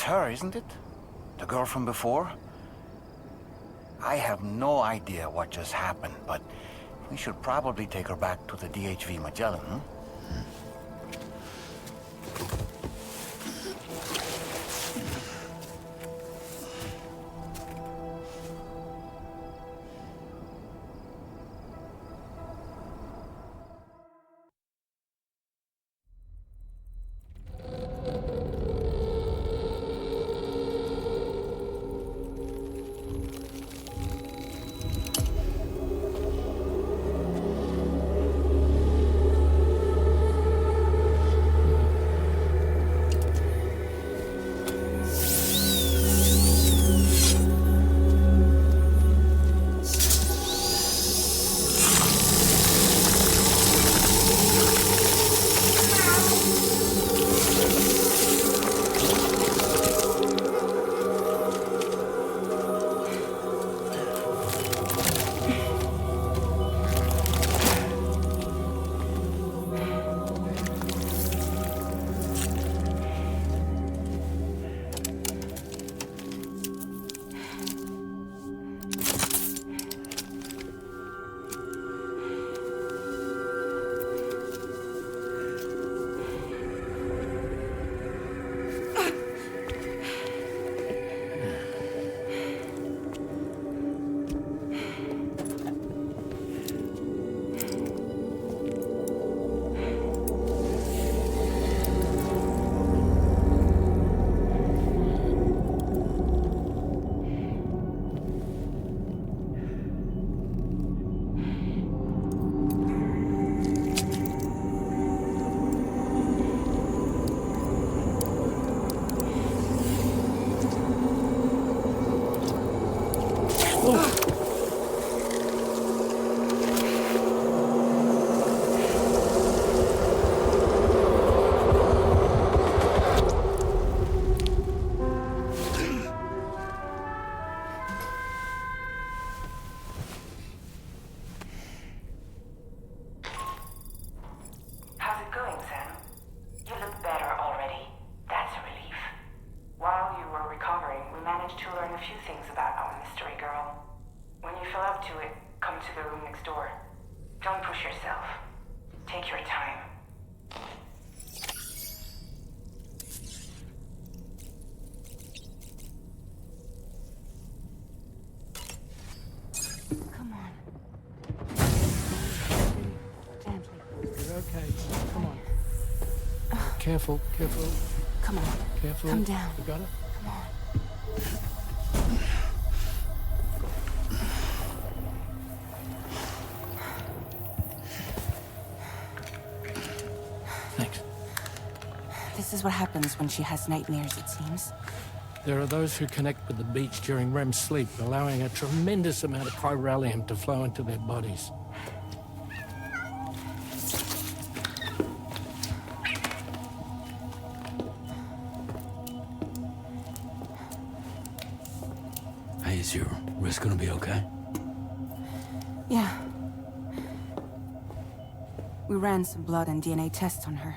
her, isn't it? The girl from before? I have no idea what just happened, but we should probably take her back to the DHV Magellan, hmm? Careful, careful. Come on. Careful. Come down. You got it? Come on. Thanks. This is what happens when she has nightmares, it seems. There are those who connect with the beach during REM sleep, allowing a tremendous amount of chiralium to flow into their bodies. Hey, is your wrist gonna be okay? Yeah. We ran some blood and DNA tests on her.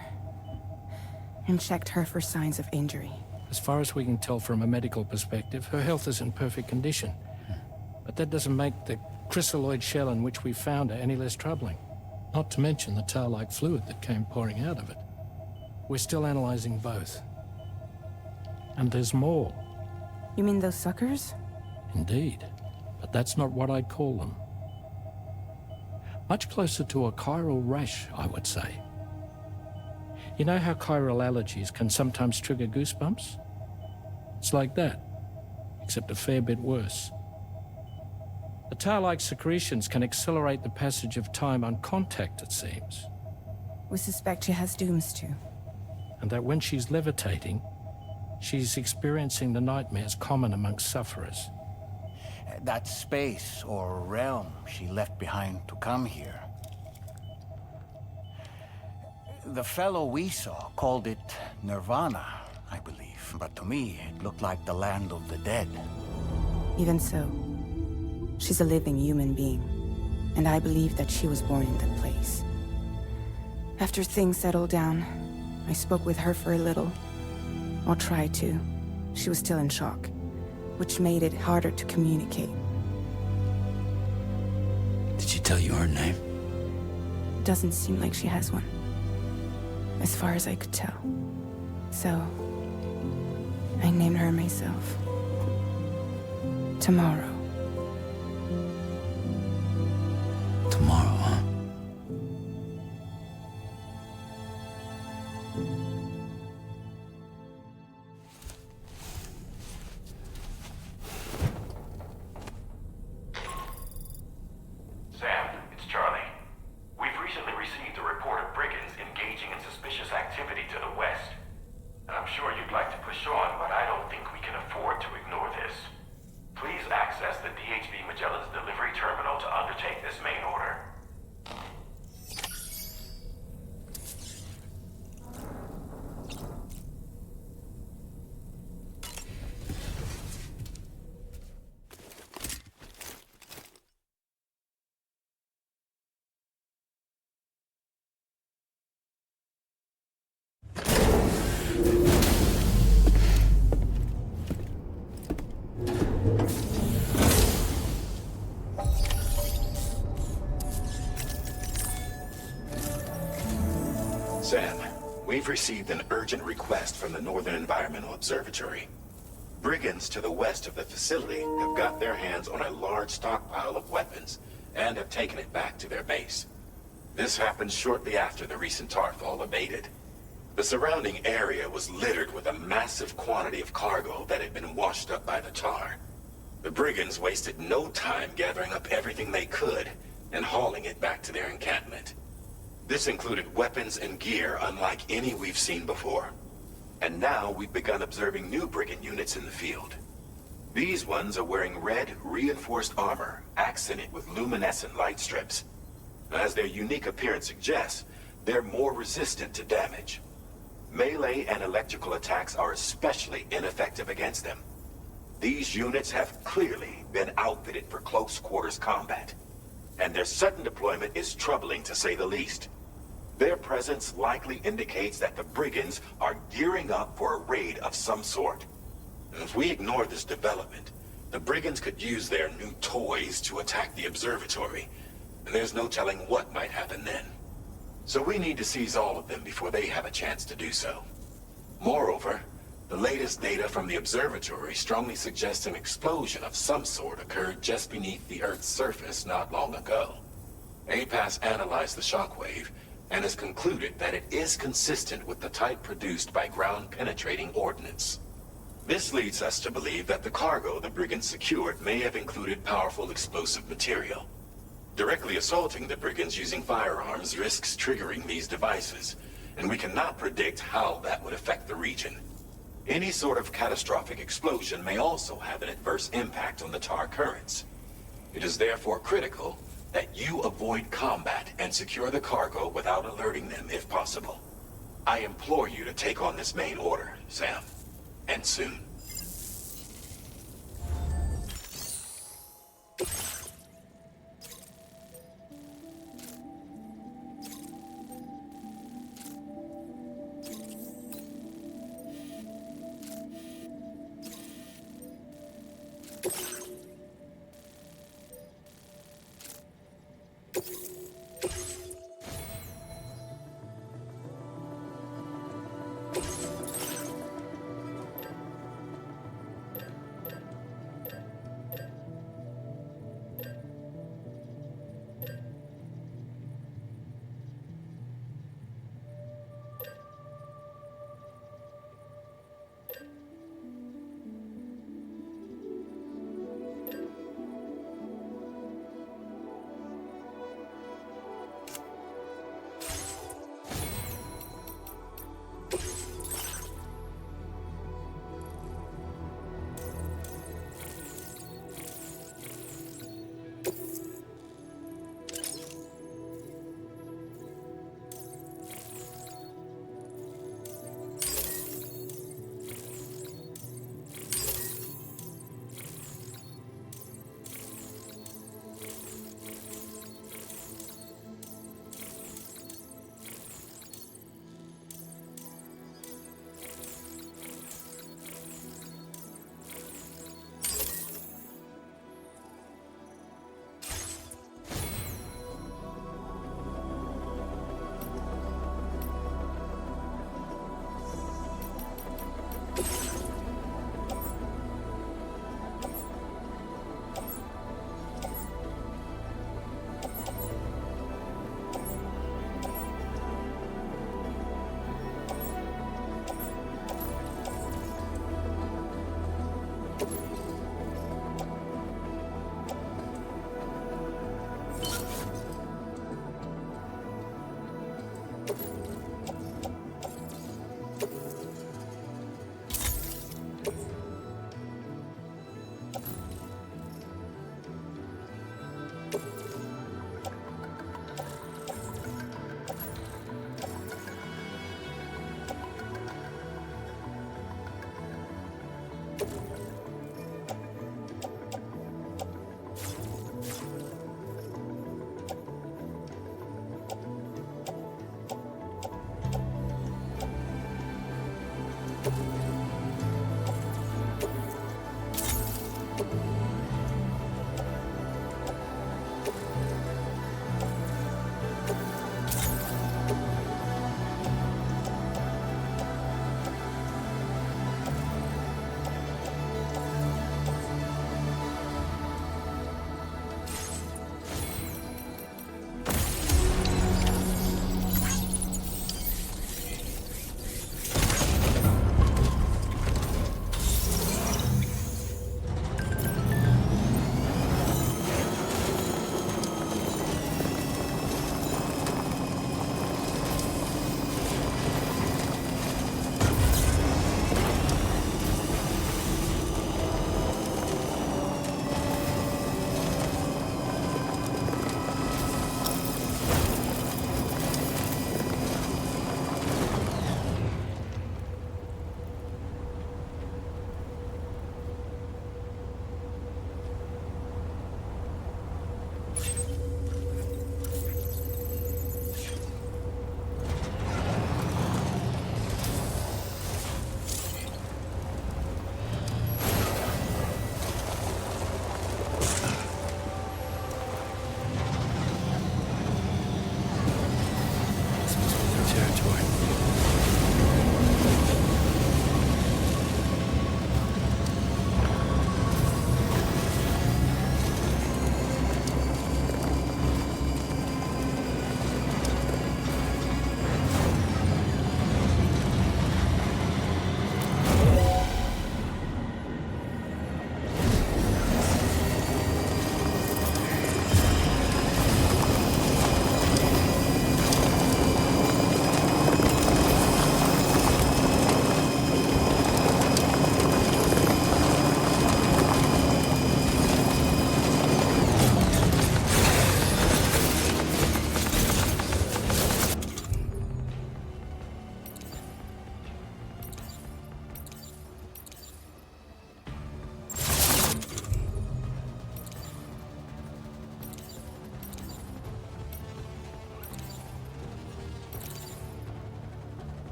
And checked her for signs of injury. As far as we can tell from a medical perspective, her health is in perfect condition. But that doesn't make the chrysaloid shell in which we found her any less troubling. Not to mention the tar-like fluid that came pouring out of it. We're still analyzing both. And there's more. You mean those suckers? Indeed. But that's not what I'd call them. Much closer to a chiral rash, I would say. You know how chiral allergies can sometimes trigger goosebumps? It's like that, except a fair bit worse. The tar-like secretions can accelerate the passage of time on contact, it seems. We suspect she has dooms too. And that when she's levitating, she's experiencing the nightmares common amongst sufferers. That space or realm she left behind to come here. The fellow we saw called it Nirvana, I believe. But to me, it looked like the land of the dead. Even so, she's a living human being. And I believe that she was born in that place. After things settled down, I spoke with her for a little. Or tried to. She was still in shock, which made it harder to communicate. Did she tell you her name? Doesn't seem like she has one, as far as I could tell. So, I named her myself. Tomorrow. Tomorrow, huh? Sam, it's Charlie. We've recently received a report of brigands engaging in suspicious activity to the west. And I'm sure you'd like to push on, but I don't think we can afford to ignore this. Please access the DHV Magellan's delivery terminal to undertake this main order. Sam, we've received an urgent request from the Northern Environmental Observatory. Brigands to the west of the facility have got their hands on a large stockpile of weapons and have taken it back to their base. This happened shortly after the recent Tarfall abated. The surrounding area was littered with a massive quantity of cargo that had been washed up by the tar. The brigands wasted no time gathering up everything they could and hauling it back to their encampment. This included weapons and gear unlike any we've seen before. And now we've begun observing new brigand units in the field. These ones are wearing red, reinforced armor, accented with luminescent light strips. As their unique appearance suggests, they're more resistant to damage. Melee and electrical attacks are especially ineffective against them. These units have clearly been outfitted for close quarters combat, and their sudden deployment is troubling to say the least. Their presence likely indicates that the brigands are gearing up for a raid of some sort. If we ignore this development, the brigands could use their new toys to attack the observatory, and there's no telling what might happen then. So we need to seize all of them before they have a chance to do so. Moreover, the latest data from the observatory strongly suggests an explosion of some sort occurred just beneath the Earth's surface not long ago. APAS analyzed the shockwave and has concluded that it is consistent with the type produced by ground-penetrating ordnance. This leads us to believe that the cargo the brigands secured may have included powerful explosive material. Directly assaulting the brigands using firearms risks triggering these devices, and we cannot predict how that would affect the region. Any sort of catastrophic explosion may also have an adverse impact on the tar currents. It is therefore critical that you avoid combat and secure the cargo without alerting them if possible. I implore you to take on this main order, Sam, and soon.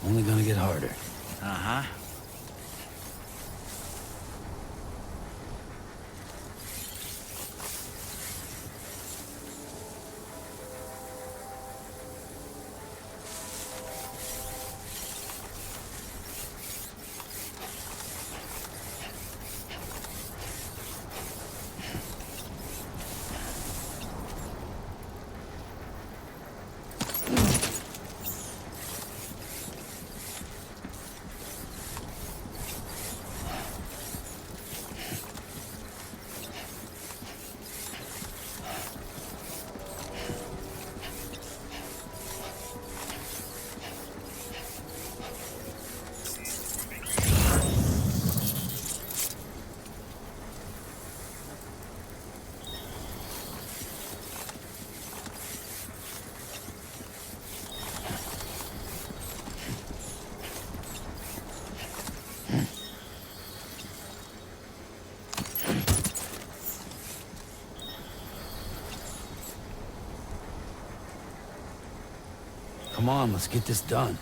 Only gonna get harder. Uh-huh. Come on, let's get this done.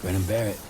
Grin and bear it.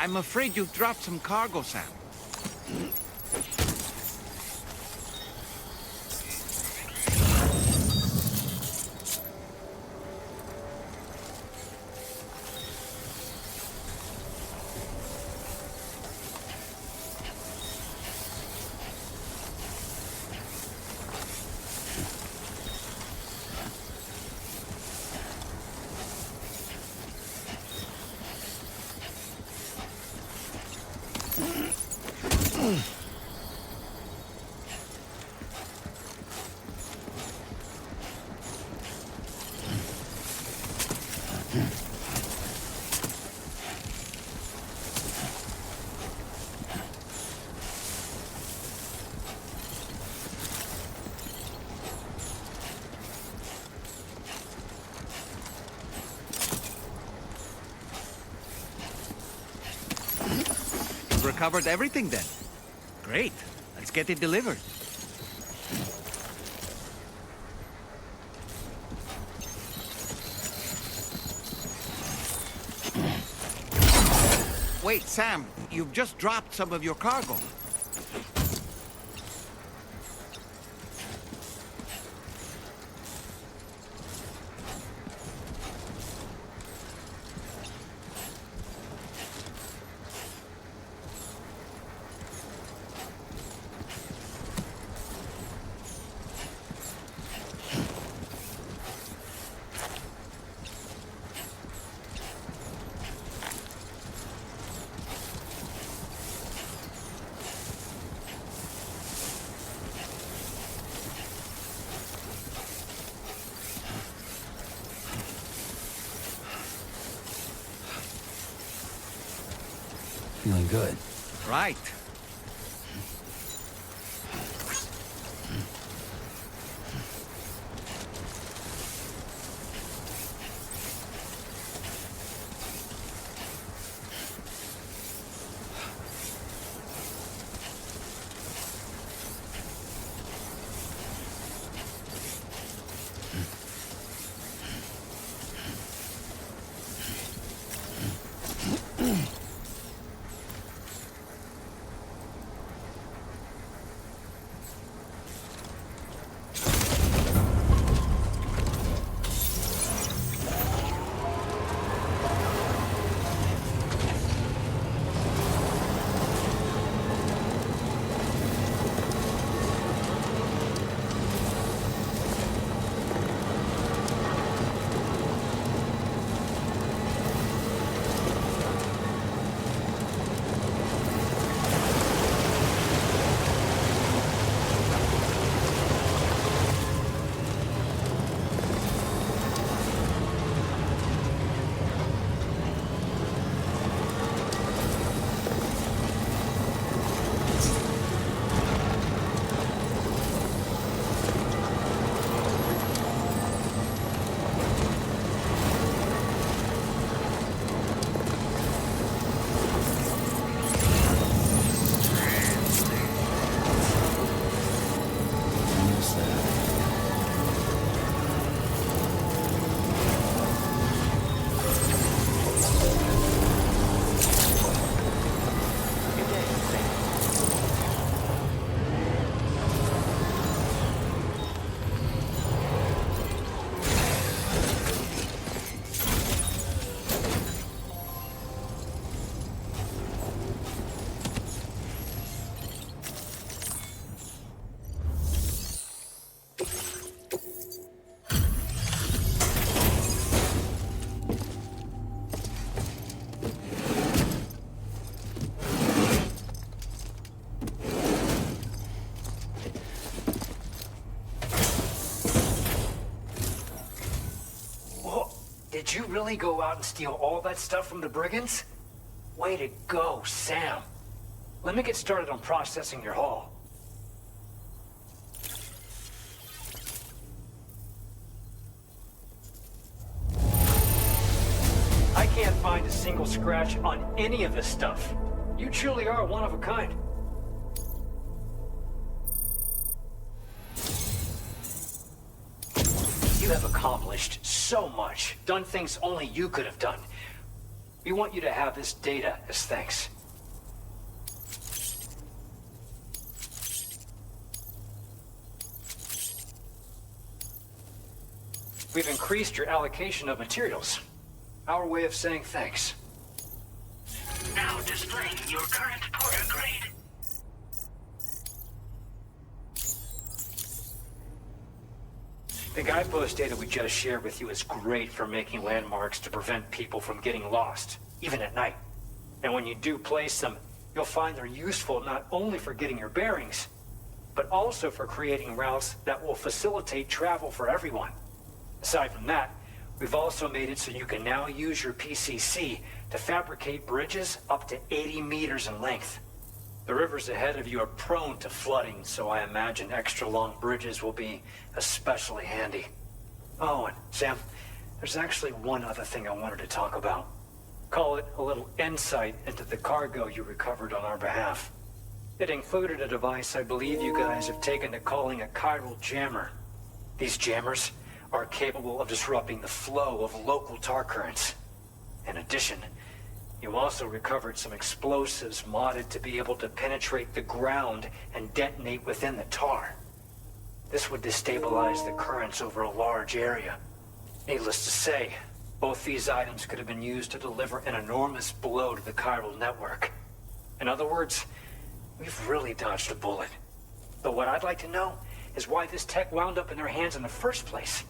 I'm afraid you've dropped some cargo, Sam. Recovered everything then. Great. Let's get it delivered. Wait, Sam, you've just dropped some of your cargo. Feeling good. Right. Did you really go out and steal all that stuff from the brigands? Way to go, Sam. Let me get started on processing your haul. I can't find a single scratch on any of this stuff. You truly are one of a kind. You have accomplished so much, done things only you could have done. We want you to have this data as thanks. We've increased your allocation of materials. Our way of saying thanks. Now displaying your current Porter grade. The guidepost data we just shared with you is great for making landmarks to prevent people from getting lost, even at night. And when you do place them, you'll find they're useful not only for getting your bearings, but also for creating routes that will facilitate travel for everyone. Aside from that, we've also made it so you can now use your PCC to fabricate bridges up to 80 meters in length. The rivers ahead of you are prone to flooding, so I imagine extra long bridges will be especially handy. Oh, and Sam, there's actually one other thing I wanted to talk about. Call it a little insight into the cargo you recovered on our behalf. It included a device I believe you guys have taken to calling a chiral jammer. These jammers are capable of disrupting the flow of local tar currents. In addition, you also recovered some explosives modded to be able to penetrate the ground and detonate within the tar. This would destabilize the currents over a large area. Needless to say, both these items could have been used to deliver an enormous blow to the chiral network. In other words, we've really dodged a bullet. But what I'd like to know is why this tech wound up in their hands in the first place.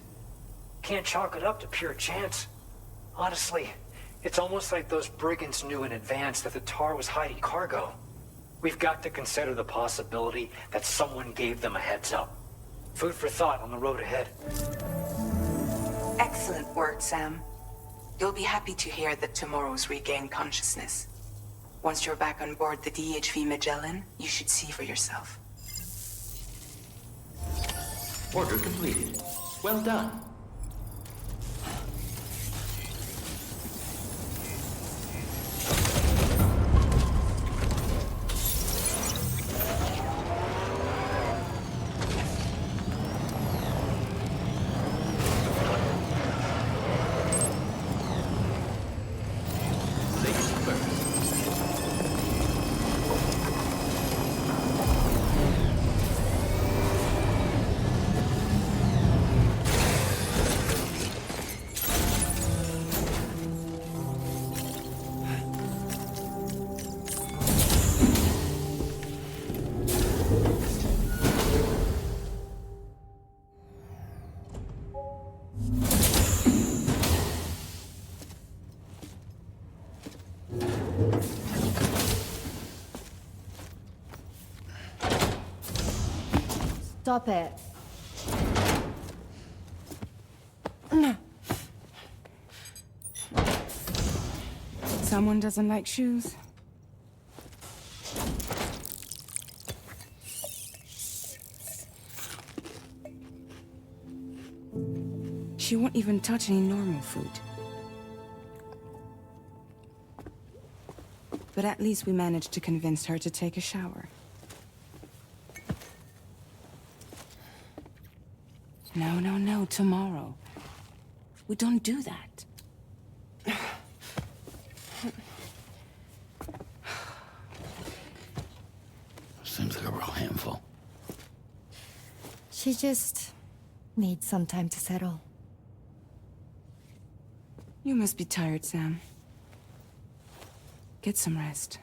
Can't chalk it up to pure chance. Honestly, it's almost like those brigands knew in advance that the tar was hiding cargo. We've got to consider the possibility that someone gave them a heads up. Food for thought on the road ahead. Excellent work, Sam. You'll be happy to hear that tomorrow's regained consciousness. Once you're back on board the DHV Magellan, you should see for yourself. Order completed. Well done. Stop it. Someone doesn't like shoes? She won't even touch any normal food. But at least we managed to convince her to take a shower. No, tomorrow. We don't do that. Seems like a real handful. She just needs some time to settle. You must be tired, Sam. Get some rest.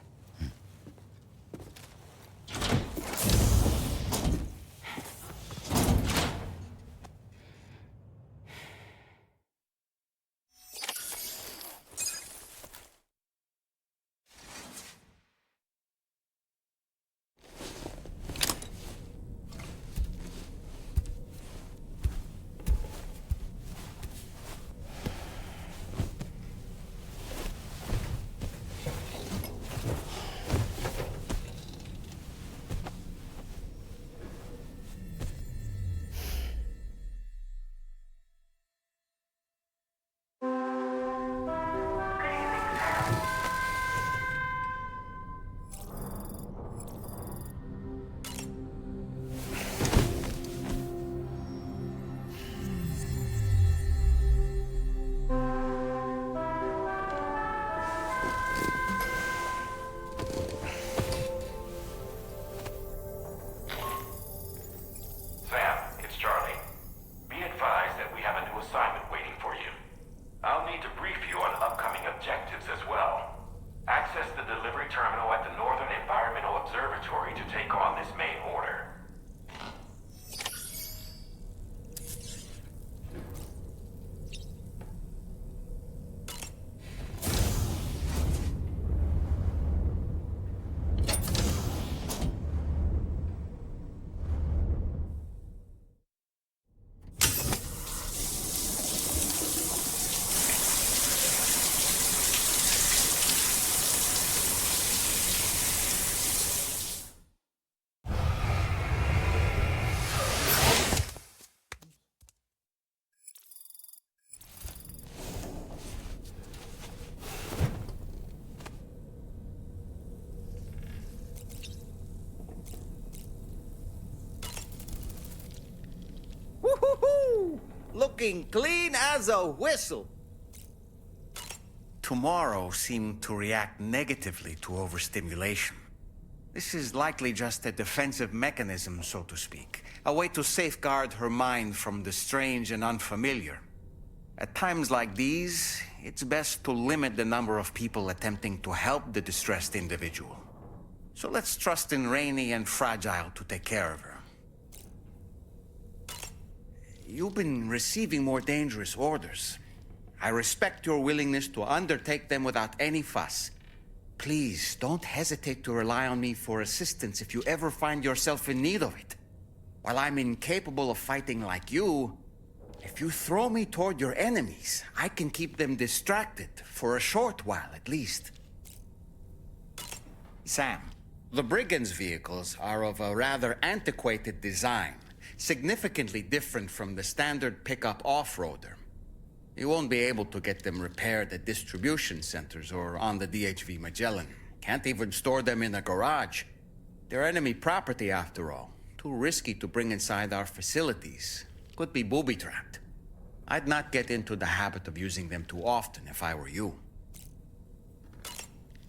looking clean as a whistle. Tomorrow seemed to react negatively to overstimulation. This is likely just a defensive mechanism, so to speak. A way to safeguard her mind from the strange and unfamiliar. At times like these, it's best to limit the number of people attempting to help the distressed individual. So let's trust in Rainy and Fragile to take care of her. You've been receiving more dangerous orders. I respect your willingness to undertake them without any fuss. Please, don't hesitate to rely on me for assistance if you ever find yourself in need of it. While I'm incapable of fighting like you, if you throw me toward your enemies, I can keep them distracted for a short while at least. Sam, the Brigands' vehicles are of a rather antiquated design, significantly different from the standard pickup off-roader. You won't be able to get them repaired at distribution centers or on the DHV Magellan. Can't even store them in a garage. They're enemy property after all. Too risky to bring inside our facilities. Could be booby-trapped. I'd not get into the habit of using them too often if I were you.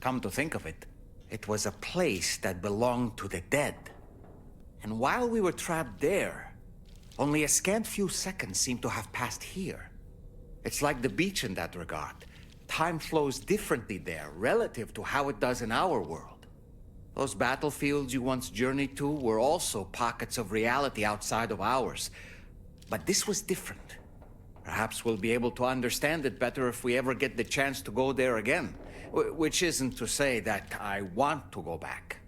Come to think of it, it was a place that belonged to the dead. And while we were trapped there, only a scant few seconds seemed to have passed here. It's like the beach in that regard. Time flows differently there relative to how it does in our world. Those battlefields you once journeyed to were also pockets of reality outside of ours. But this was different. Perhaps we'll be able to understand it better if we ever get the chance to go there again. Which isn't to say that I want to go back.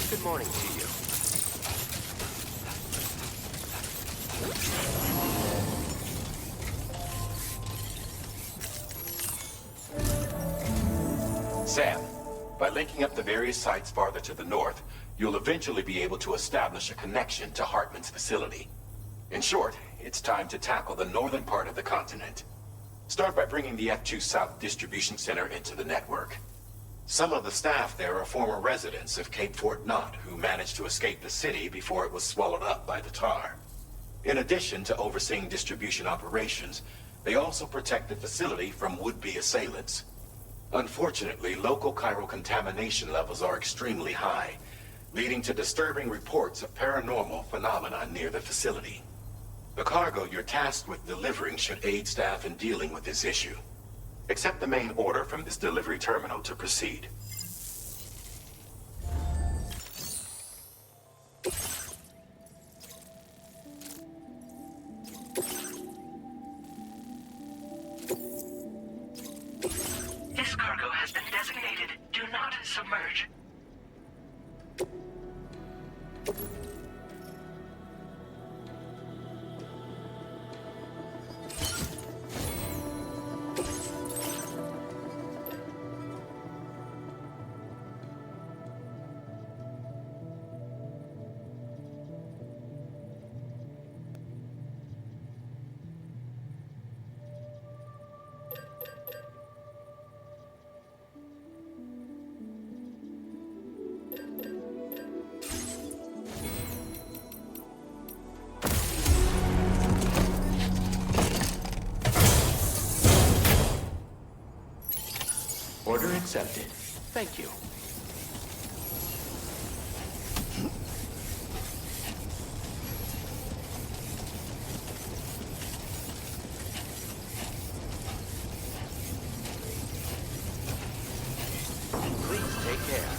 Good morning to you. Sam, by linking up the various sites farther to the north, you'll eventually be able to establish a connection to Hartman's facility. In short, it's time to tackle the northern part of the continent. Start by bringing the F2 South Distribution Center into the network. Some of the staff there are former residents of Cape Fort Knott who managed to escape the city before it was swallowed up by the tar. In addition to overseeing distribution operations, they also protect the facility from would-be assailants. Unfortunately, local chiral contamination levels are extremely high, leading to disturbing reports of paranormal phenomena near the facility. The cargo you're tasked with delivering should aid staff in dealing with this issue. Accept the main order from this delivery terminal to proceed. This cargo has been designated Do Not Submerge. Order accepted. Thank you. Please take care.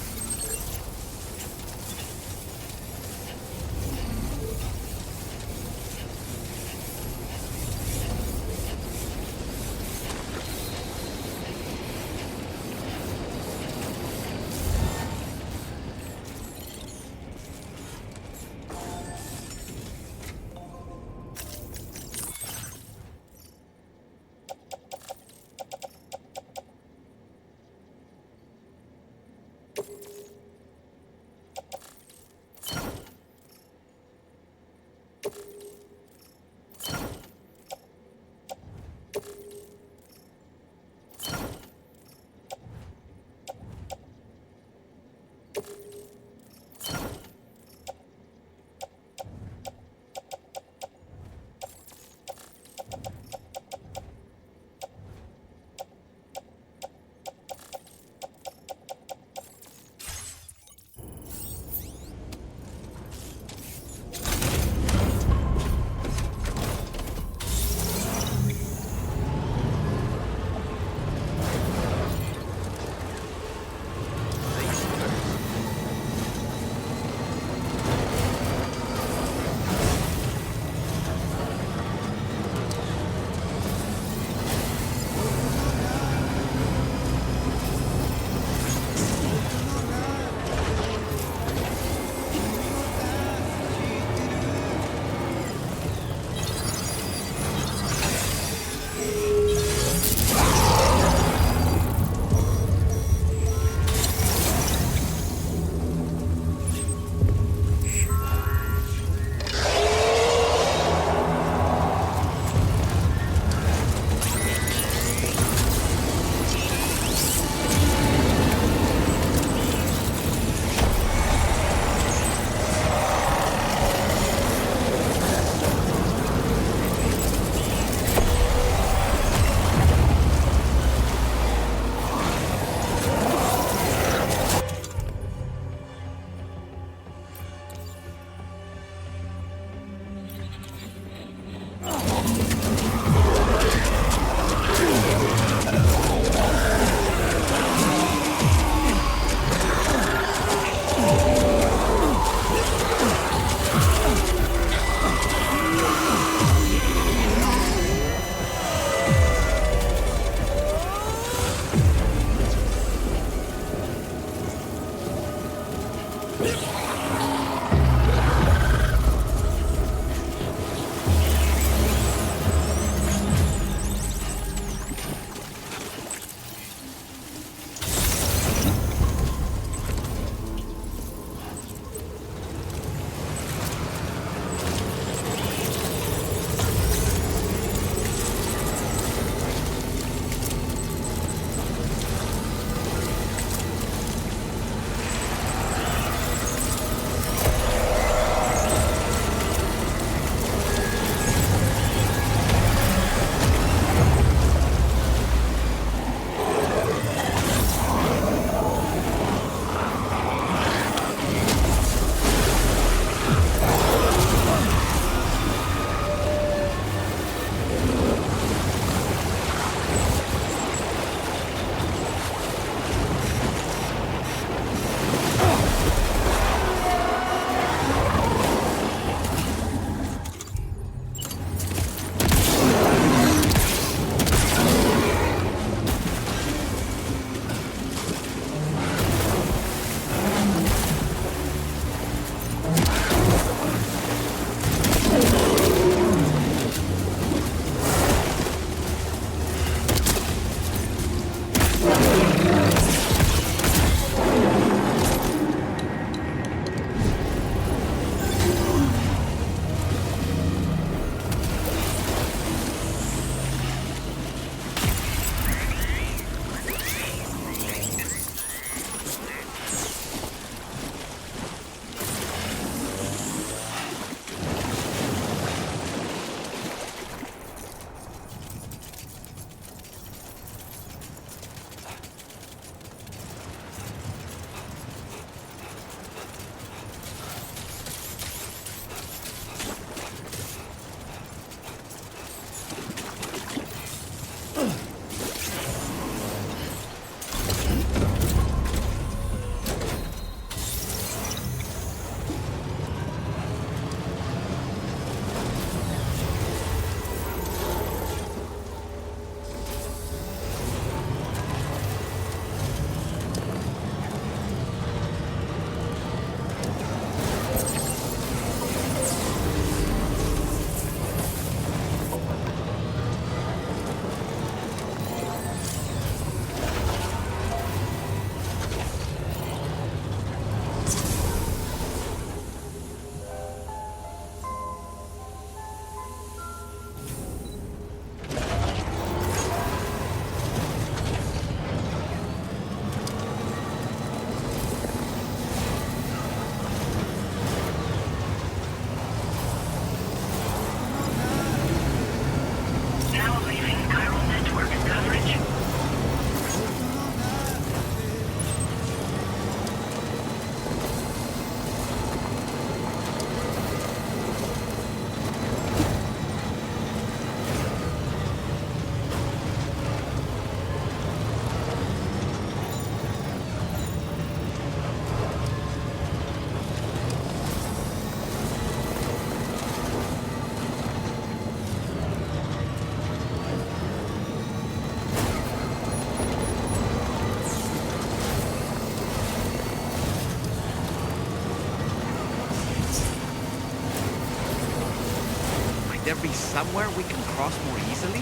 be somewhere we can cross more easily?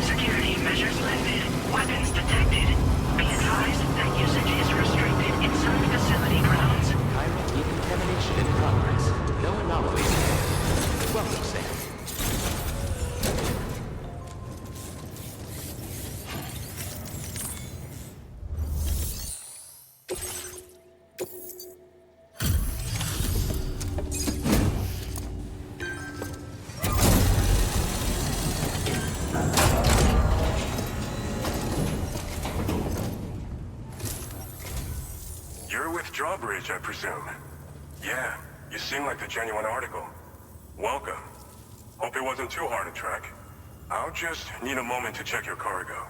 Security measures lifted. Weapons detected. Be advised that usage is restricted inside facility grounds. Chiral decontamination in progress. No anomalies ahead. Welcome, Sam. Drawbridge, I presume. Yeah, you seem like the genuine article. Welcome. Hope it wasn't too hard to track. I'll just need a moment to check your cargo.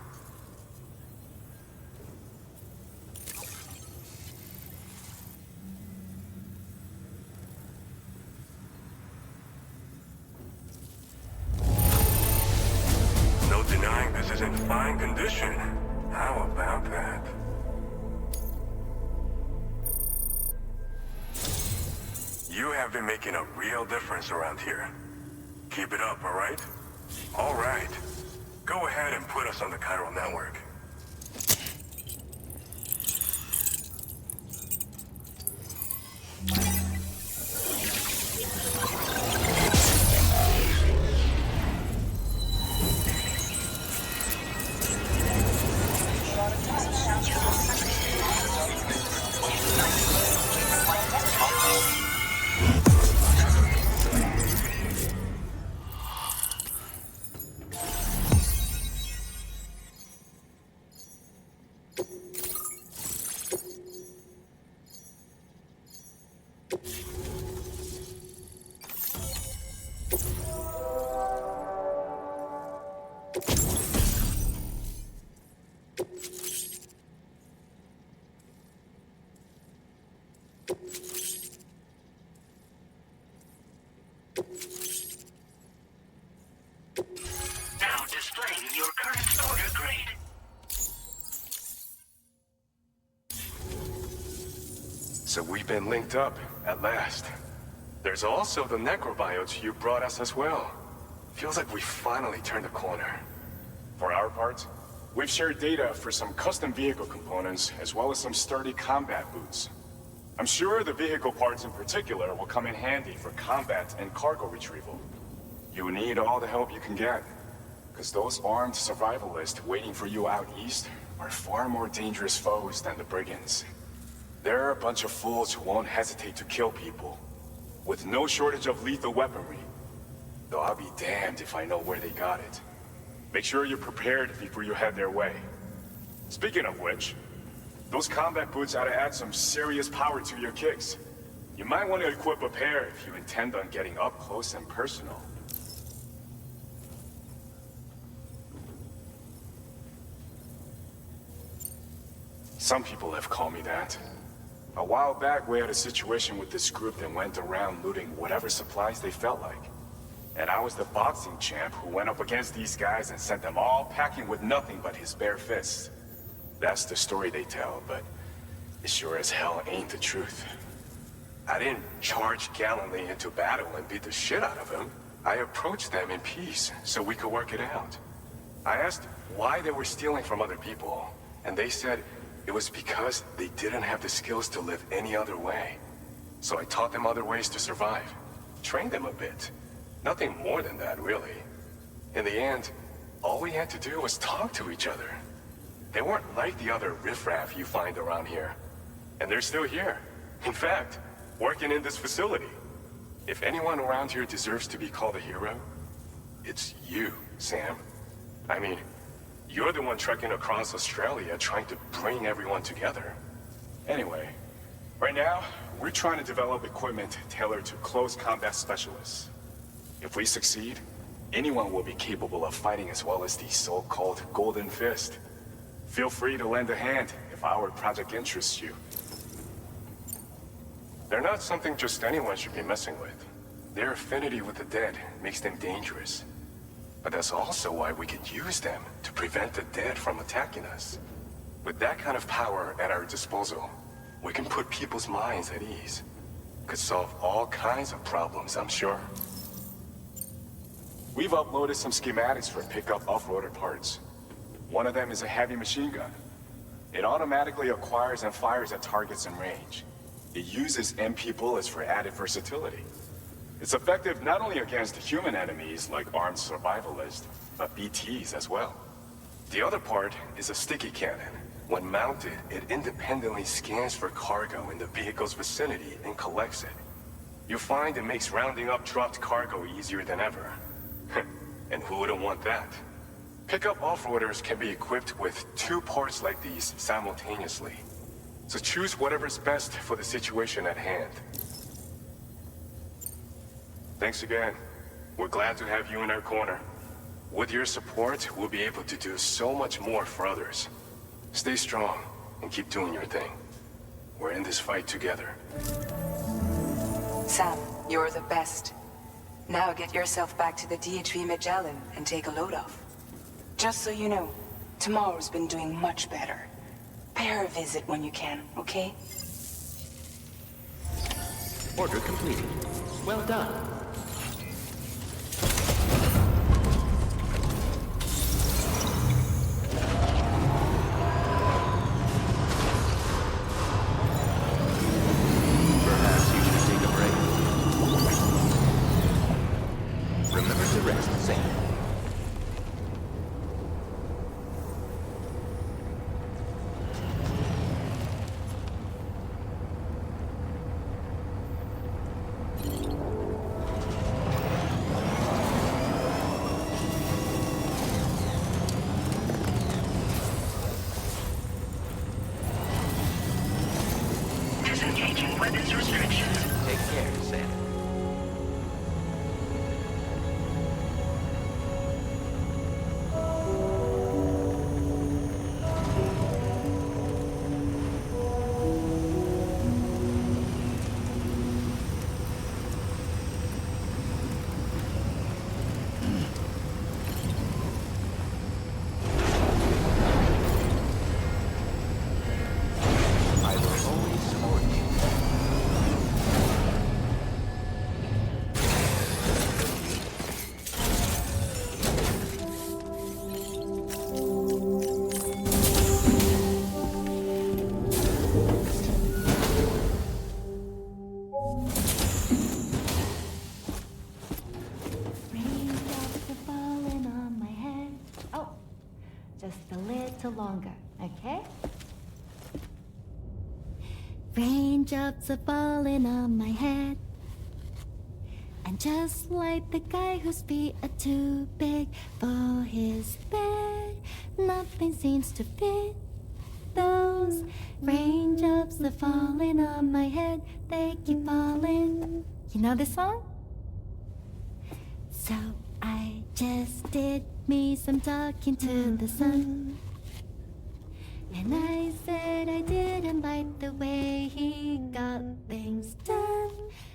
No denying this is in fine condition. How about that? You have been making a real difference around here. Keep it up, all right? All right. Go ahead and put us on the chiral network. Now displaying your current order grade. So we've been linked up, at last. There's also the necrobiotes you brought us as well. Feels like we finally turned a corner. For our part, we've shared data for some custom vehicle components, as well as some sturdy combat boots. I'm sure the vehicle parts in particular will come in handy for combat and cargo retrieval. You need all the help you can get, because those armed survivalists waiting for you out east are far more dangerous foes than the brigands. They're a bunch of fools who won't hesitate to kill people, with no shortage of lethal weaponry. Though I'll be damned if I know where they got it. Make sure you're prepared before you head their way. Speaking of which, those combat boots ought to add some serious power to your kicks. You might want to equip a pair if you intend on getting up close and personal. Some people have called me that. A while back, we had a situation with this group that went around looting whatever supplies they felt like. And I was the boxing champ who went up against these guys and sent them all packing with nothing but his bare fists. That's the story they tell, but it sure as hell ain't the truth. I didn't charge gallantly into battle and beat the shit out of them. I approached them in peace so we could work it out. I asked why they were stealing from other people. And they said it was because they didn't have the skills to live any other way. So I taught them other ways to survive. Trained them a bit. Nothing more than that, really. In the end, all we had to do was talk to each other. They weren't like the other riffraff you find around here. And they're still here. In fact, working in this facility. If anyone around here deserves to be called a hero, it's you, Sam. I mean, you're the one trekking across Australia trying to bring everyone together. Anyway, right now, we're trying to develop equipment tailored to close combat specialists. If we succeed, anyone will be capable of fighting as well as the so-called Golden Fist. Feel free to lend a hand if our project interests you. They're not something just anyone should be messing with. Their affinity with the dead makes them dangerous. But that's also why we could use them to prevent the dead from attacking us. With that kind of power at our disposal, we can put people's minds at ease. Could solve all kinds of problems, I'm sure. We've uploaded some schematics for pickup off-roader parts. One of them is a heavy machine gun. It automatically acquires and fires at targets in range. It uses MP bullets for added versatility. It's effective not only against human enemies like armed survivalists, but BTs as well. The other part is a sticky cannon. When mounted, it independently scans for cargo in the vehicle's vicinity and collects it. You'll find it makes rounding up dropped cargo easier than ever. And who wouldn't want that? Pickup off-roaders can be equipped with 2 parts like these simultaneously. So choose whatever's best for the situation at hand. Thanks again. We're glad to have you in our corner. With your support, we'll be able to do so much more for others. Stay strong and keep doing your thing. We're in this fight together. Sam, you're the best. Now get yourself back to the DHV Magellan and take a load off. Just so you know, tomorrow's been doing much better. Pay her a visit when you can, okay? Order completed. Well done. Perhaps you should take a break. Remember to rest, Sam. Disengaging weapons restrictions. Take care, Sam. I will always support you. Raindrops are falling on my head. Oh, just a little longer, okay? Raindrops are falling on my head. And just like the guy whose feet are too big for his bed, nothing seems to fit. Those raindrops are falling on my head, they keep falling. You know this song? So I just did me some talking to the sun. And I said I didn't like the way he got things done.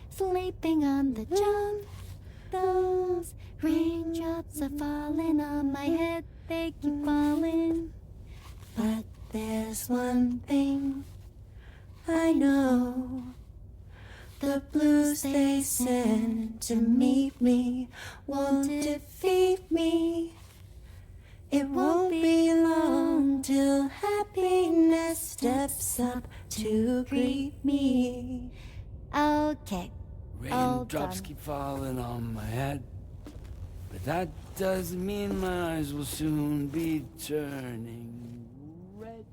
Sleeping on the job. Those raindrops are falling on my head, they keep falling. But there's one thing I know. The blues they send to meet me won't defeat me. It won't be long till happiness steps up to greet me. Okay. Raindrops keep falling on my head, but that doesn't mean my eyes will soon be turning red.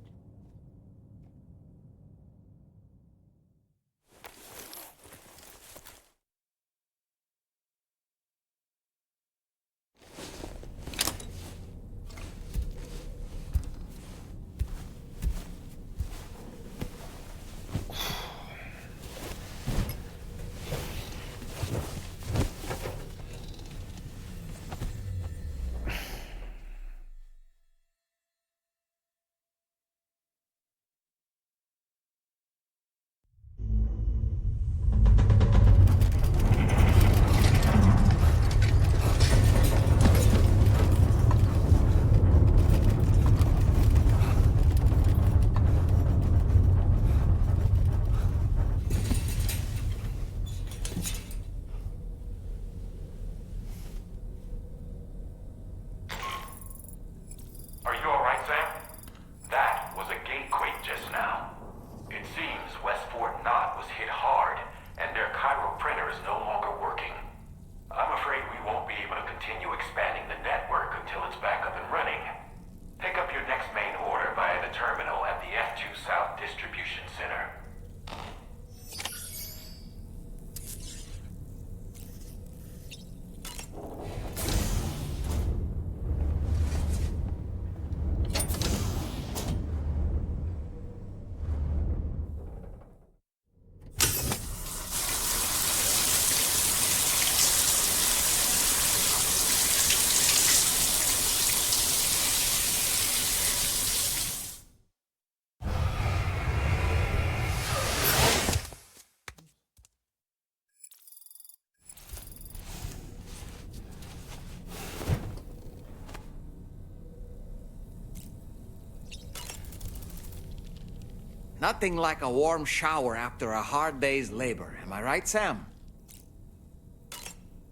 Nothing like a warm shower after a hard day's labor. Am I right, Sam?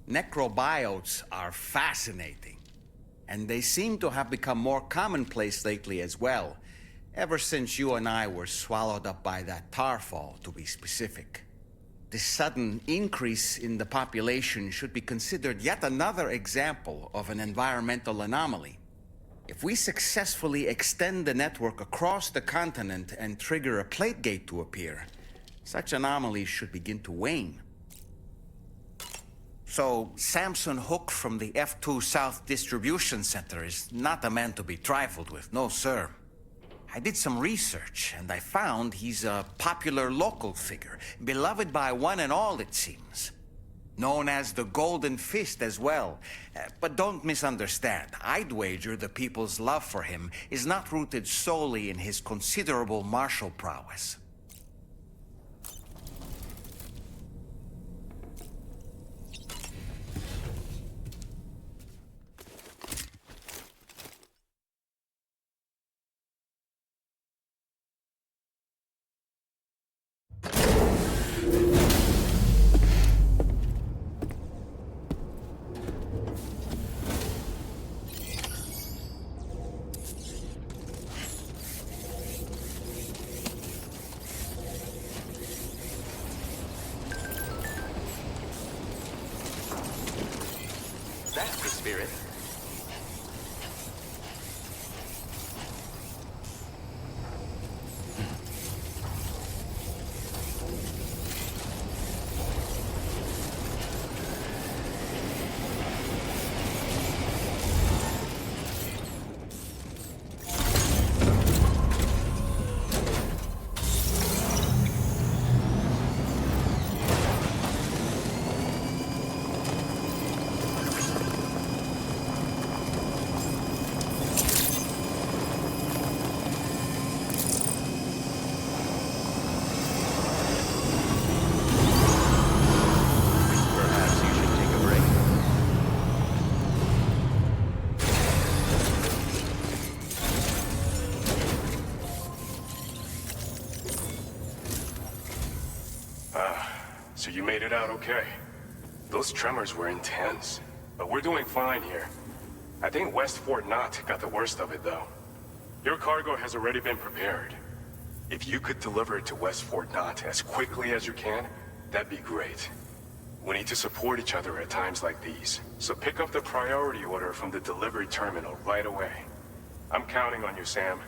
Necrobiotes are fascinating, and they seem to have become more commonplace lately as well, ever since you and I were swallowed up by that tarfall, to be specific. This sudden increase in the population should be considered yet another example of an environmental anomaly. If we successfully extend the network across the continent and trigger a plate gate to appear, such anomalies should begin to wane. So, Samson Hook from the F2 South Distribution Center is not a man to be trifled with, no sir. I did some research, and I found he's a popular local figure, beloved by one and all, it seems. Known as the Golden Fist as well. But don't misunderstand. I'd wager the people's love for him is not rooted solely in his considerable martial prowess. That's the spirit. So you made it out okay. Those tremors were intense, but we're doing fine here. I think West Fort Knott got the worst of it, though. Your cargo has already been prepared. If you could deliver it to West Fort Knott as quickly as you can, that'd be great. We need to support each other at times like these, so pick up the priority order from the delivery terminal right away. I'm counting on you, Sam.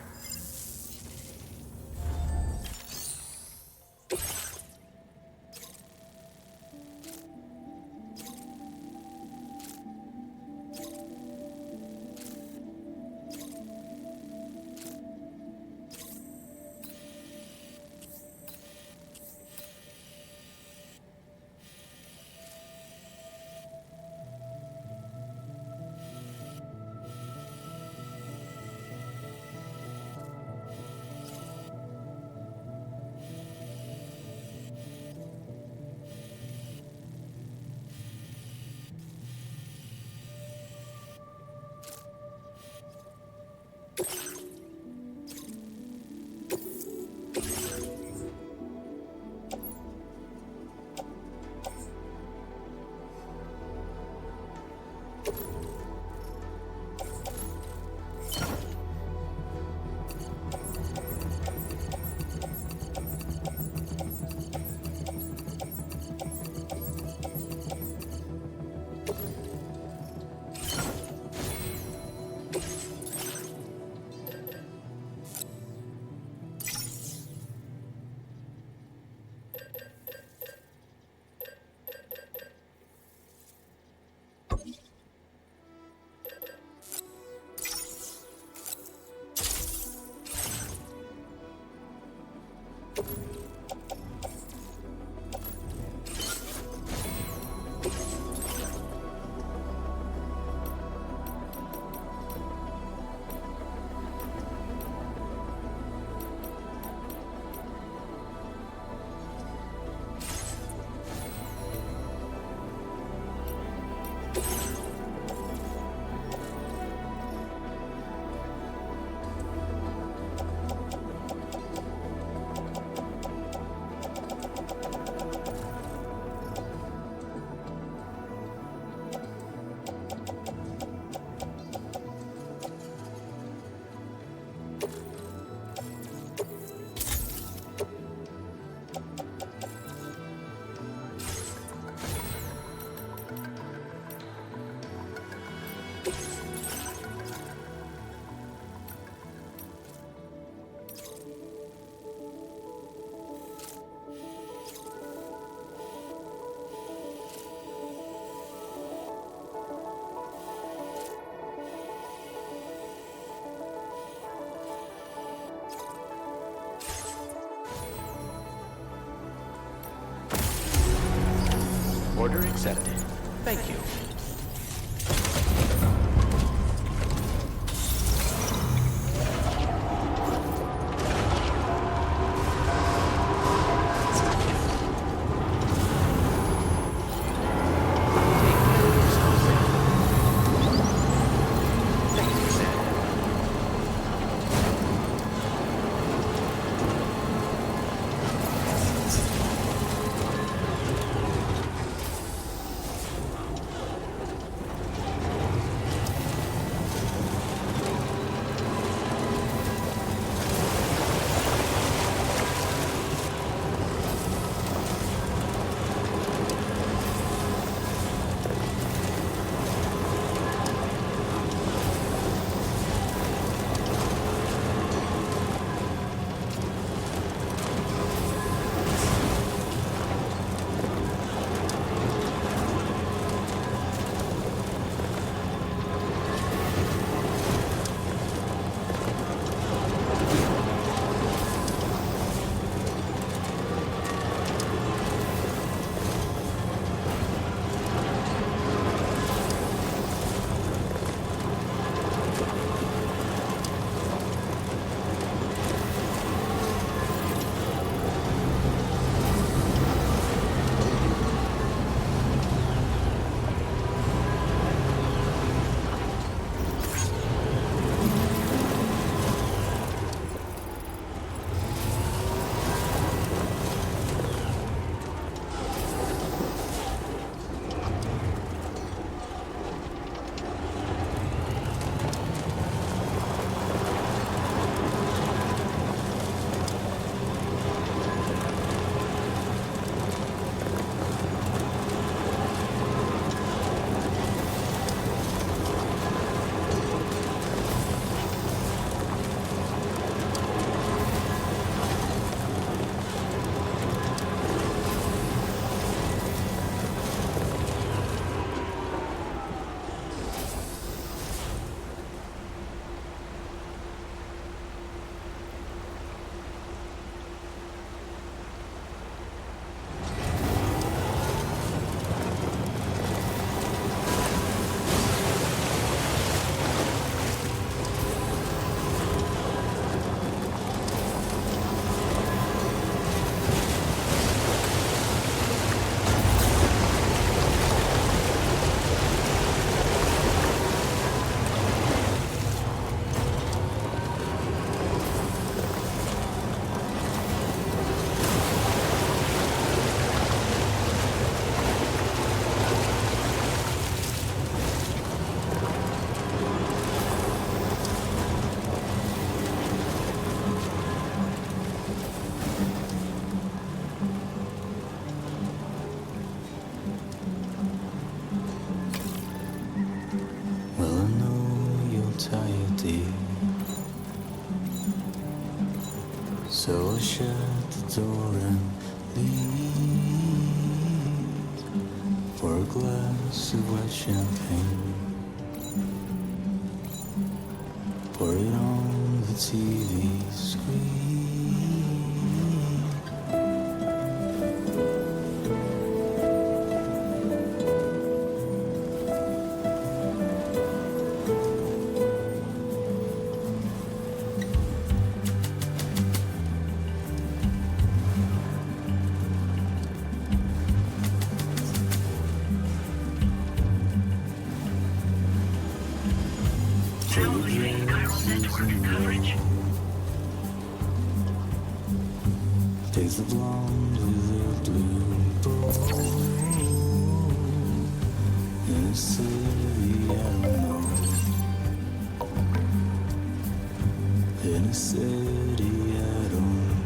Order accepted. Thank you. So I shut the door and leave for a glass of white champagne. Pour it on the TV screen. Takes the blonde with the blue bow in a city I don't know. In a city I don't know.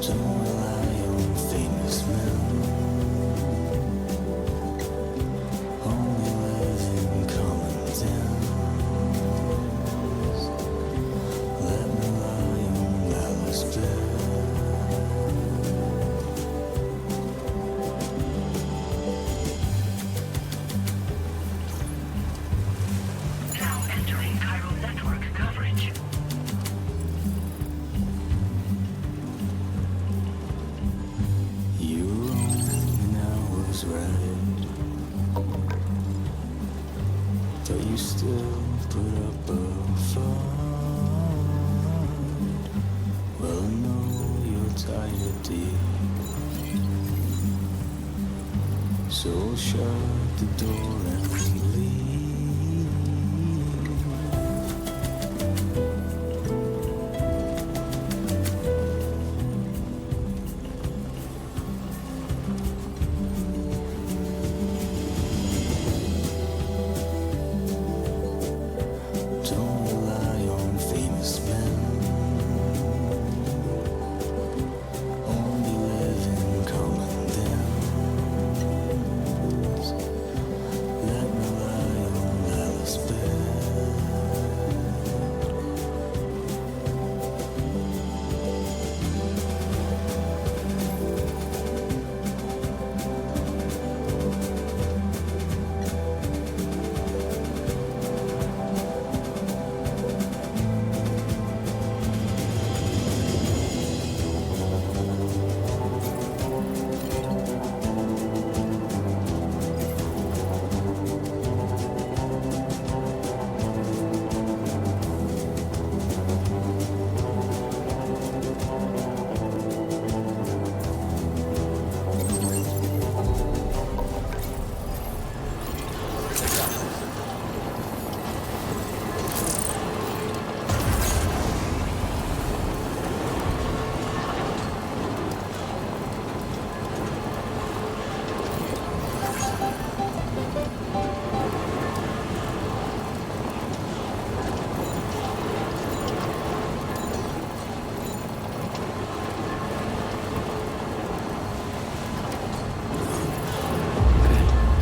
Don't rely on famous men. Only live in common dens. Let me lie on Alice bed. Now entering Chiral network coverage. You were wrong and I was right, but you still put up a fight. Well, I know you're tired, dear, so I'll shut the door and leave. Don't rely on famous men. Only live in common dens. Let me lie on Alice bed.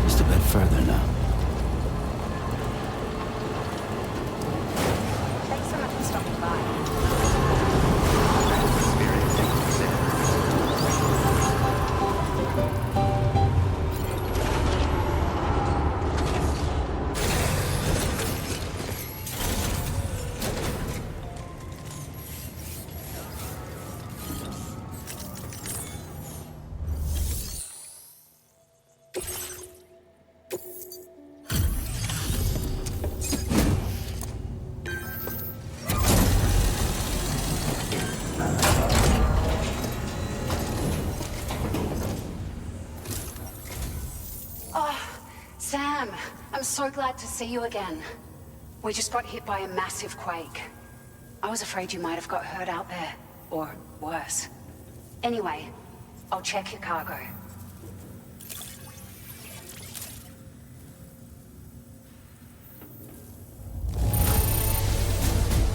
Just a bit further now. Thanks so much for stopping by. Sam, I'm so glad to see you again. We just got hit by a massive quake. I was afraid you might have got hurt out there, or worse. Anyway, I'll check your cargo.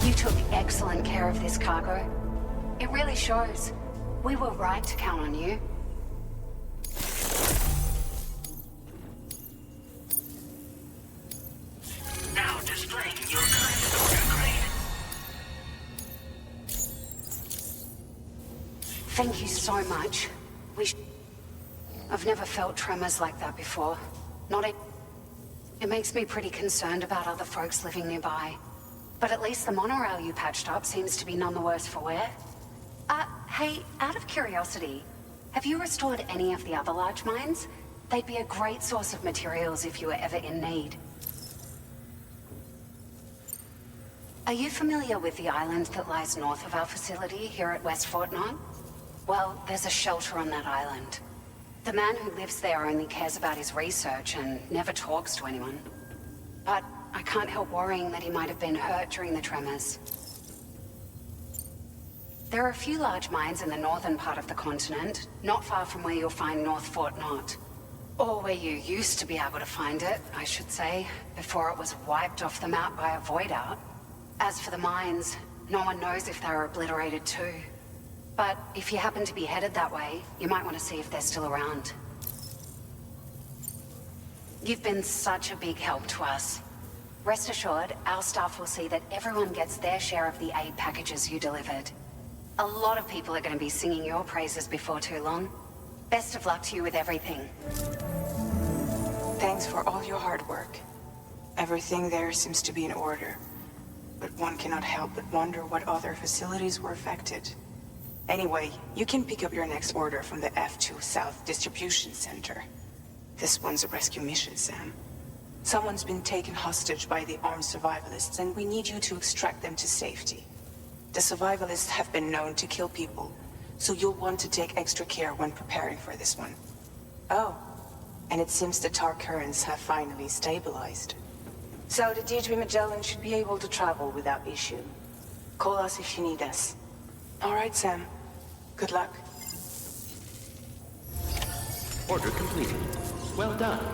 You took excellent care of this cargo. It really shows. We were right to count on you. Now displaying your current order grade. Thank you so much. I've never felt tremors like that before. It makes me pretty concerned about other folks living nearby. But at least the monorail you patched up seems to be none the worse for wear. Hey, out of curiosity, have you restored any of the other large mines? They'd be a great source of materials if you were ever in need. Are you familiar with the island that lies north of our facility here at West Fort Knott? Well, there's a shelter on that island. The man who lives there only cares about his research and never talks to anyone. But I can't help worrying that he might have been hurt during the tremors. There are a few large mines in the northern part of the continent, not far from where you'll find North Fort Knott. Or where you used to be able to find it, I should say, before it was wiped off the map by a void out. As for the mines, no one knows if they were obliterated too. But if you happen to be headed that way, you might want to see if they're still around. You've been such a big help to us. Rest assured, our staff will see that everyone gets their share of the aid packages you delivered. A lot of people are going to be singing your praises before too long. Best of luck to you with everything. Thanks for all your hard work. Everything there seems to be in order. But one cannot help but wonder what other facilities were affected. Anyway, you can pick up your next order from the F2 South Distribution Center. This one's a rescue mission, Sam. Someone's been taken hostage by the armed survivalists, and we need you to extract them to safety. The survivalists have been known to kill people, so you'll want to take extra care when preparing for this one. Oh, and it seems the tar currents have finally stabilized. So the DHB Magellan should be able to travel without issue. Call us if you need us. All right, Sam. Good luck. Order completed. Well done.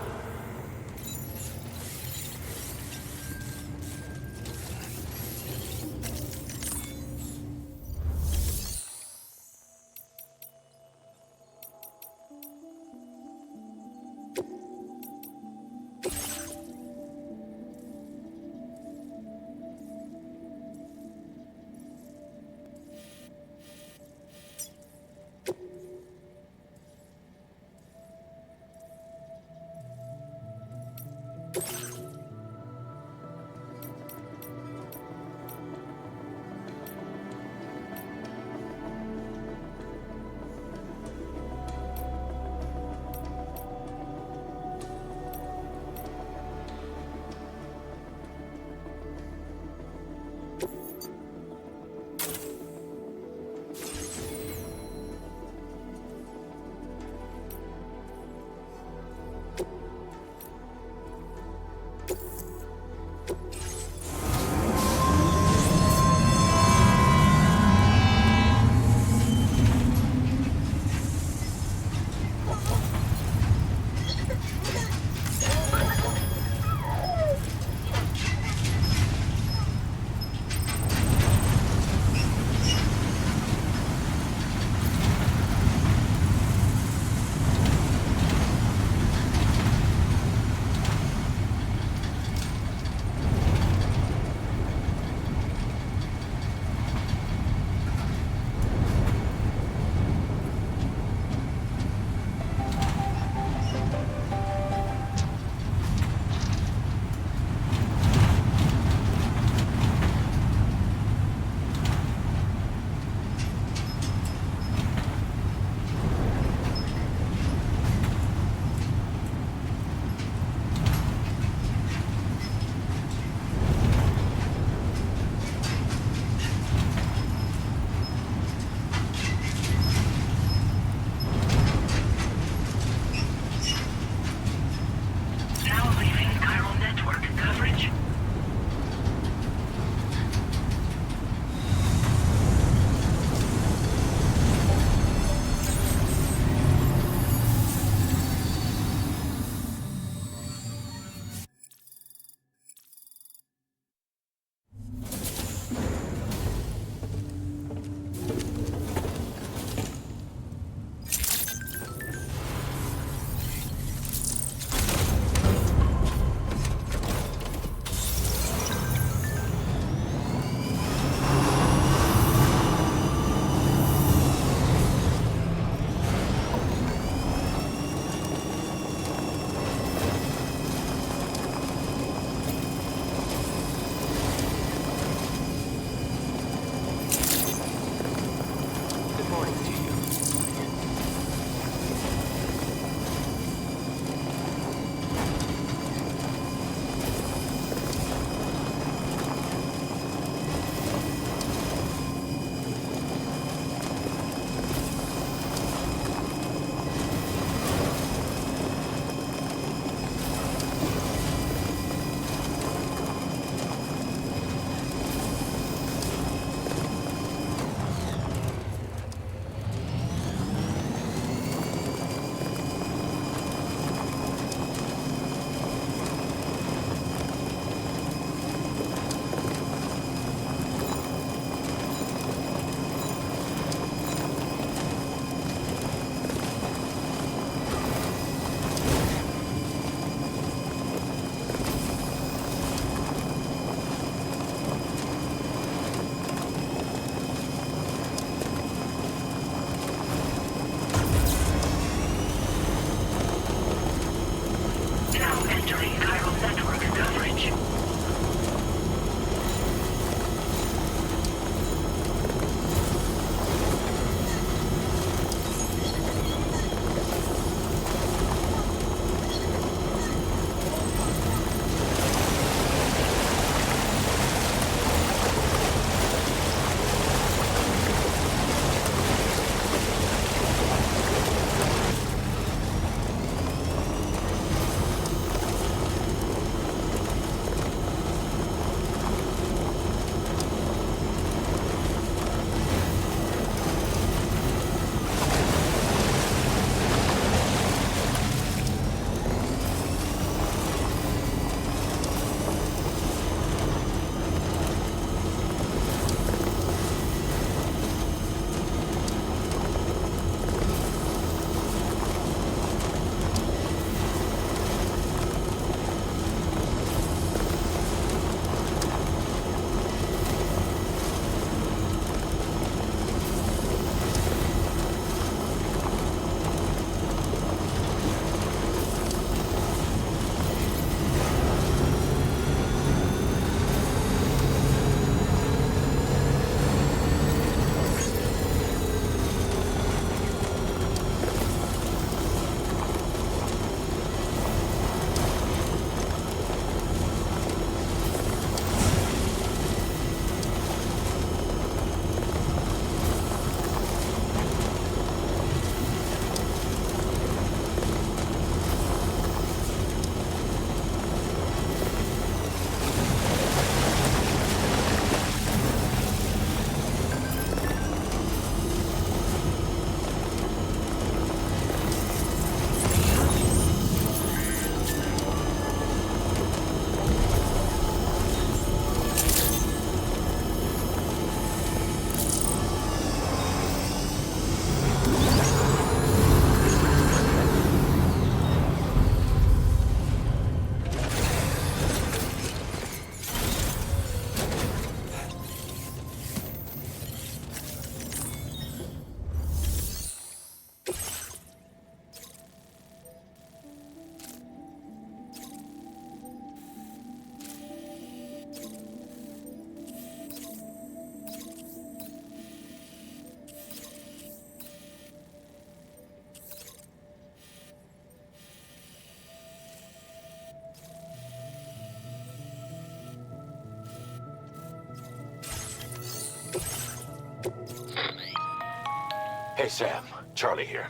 Hey, Sam. Charlie here.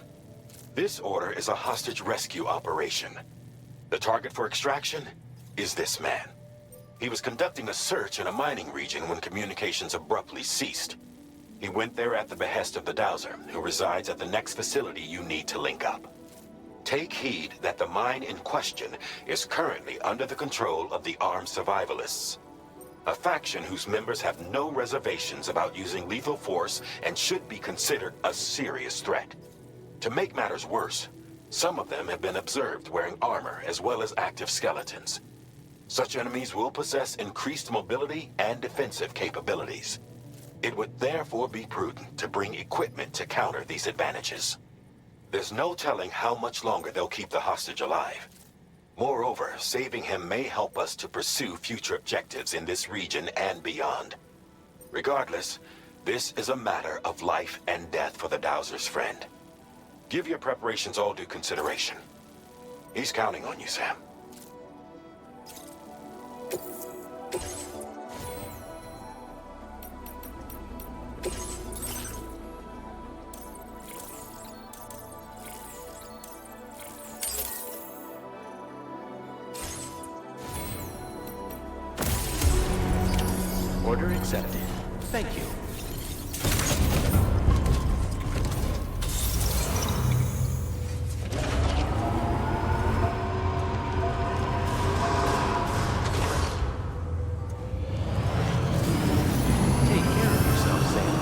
This order is a hostage rescue operation. The target for extraction is this man. He was conducting a search in a mining region when communications abruptly ceased. He went there at the behest of the Dowser, who resides at the next facility you need to link up. Take heed that the mine in question is currently under the control of the armed survivalists, a faction whose members have no reservations about using lethal force and should be considered a serious threat. To make matters worse, some of them have been observed wearing armor as well as active skeletons. Such enemies will possess increased mobility and defensive capabilities. It would therefore be prudent to bring equipment to counter these advantages. There's no telling how much longer they'll keep the hostage alive. Moreover, saving him may help us to pursue future objectives in this region and beyond. Regardless, this is a matter of life and death for the Dowser's friend. Give your preparations all due consideration. He's counting on you, Sam. Order accepted. Thank you. Take care of yourself, Sam.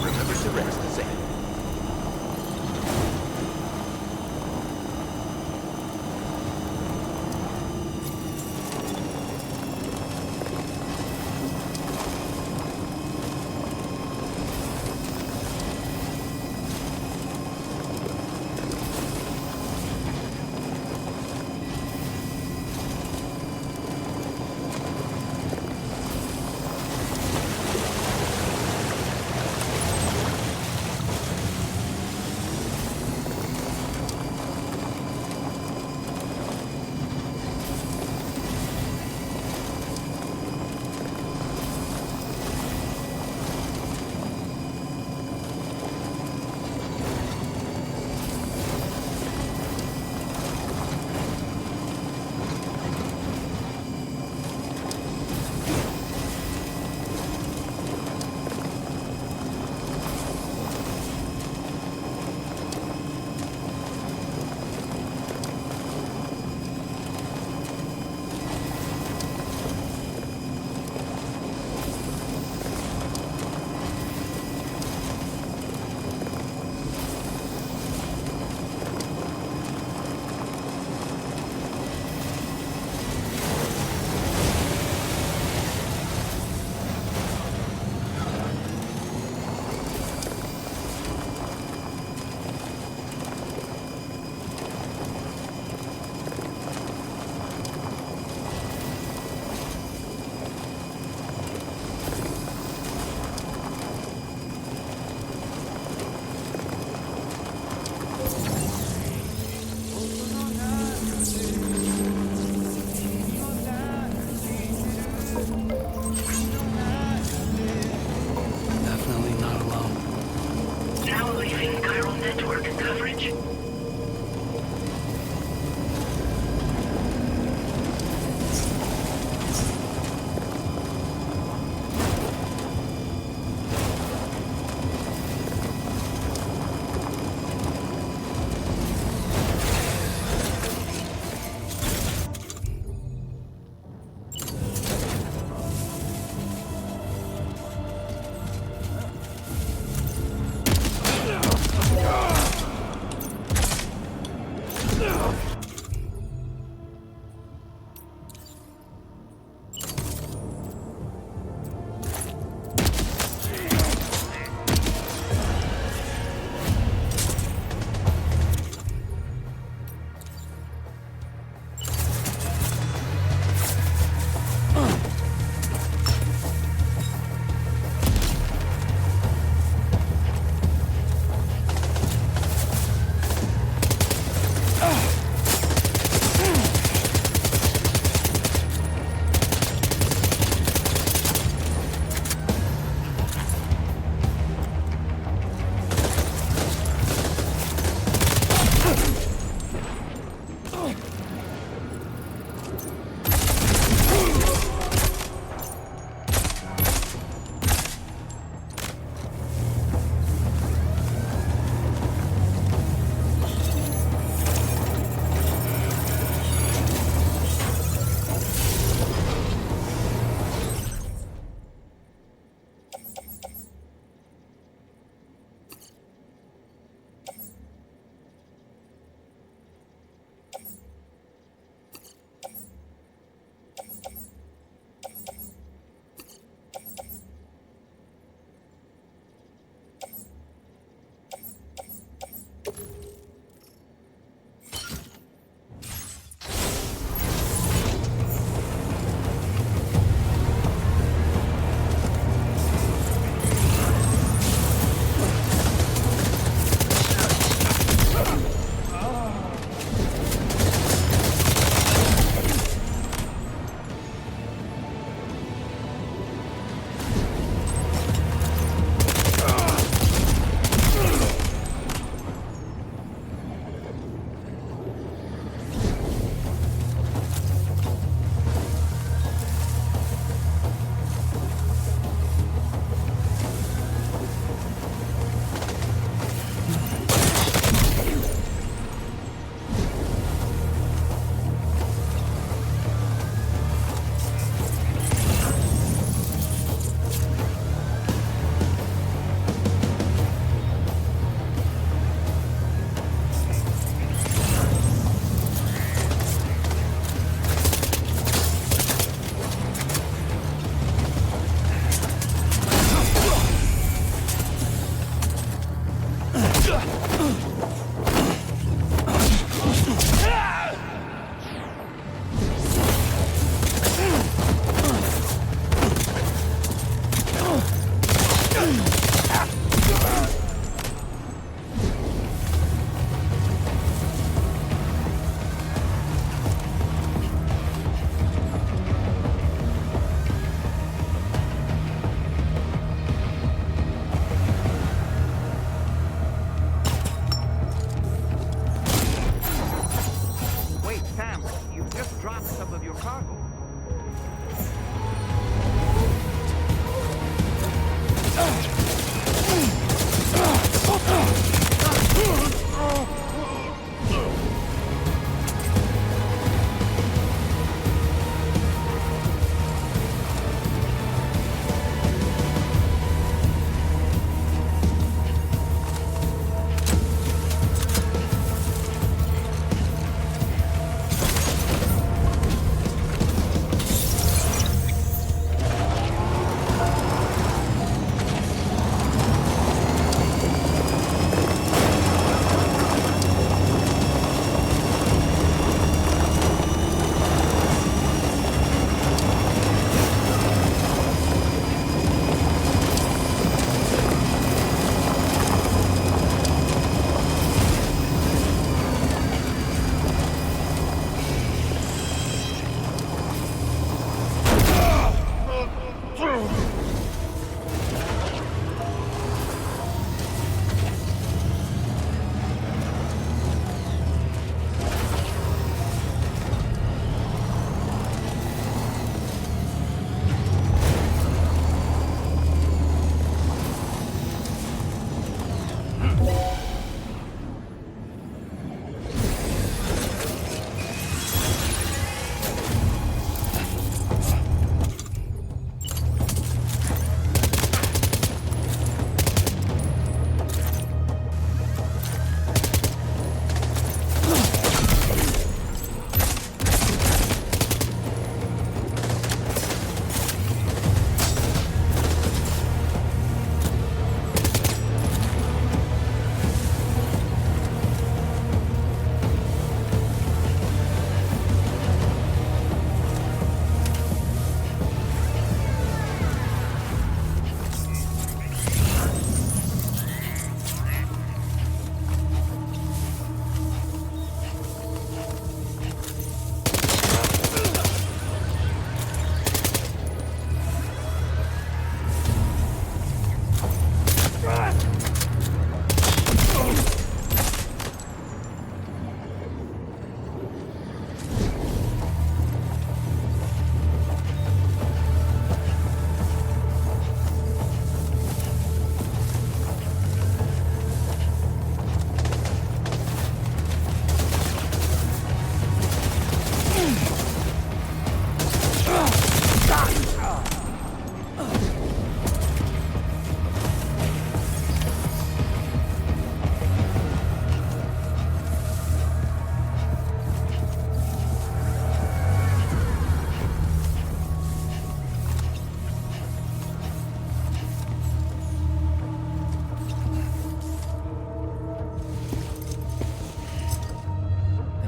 Remember to rest, Sam.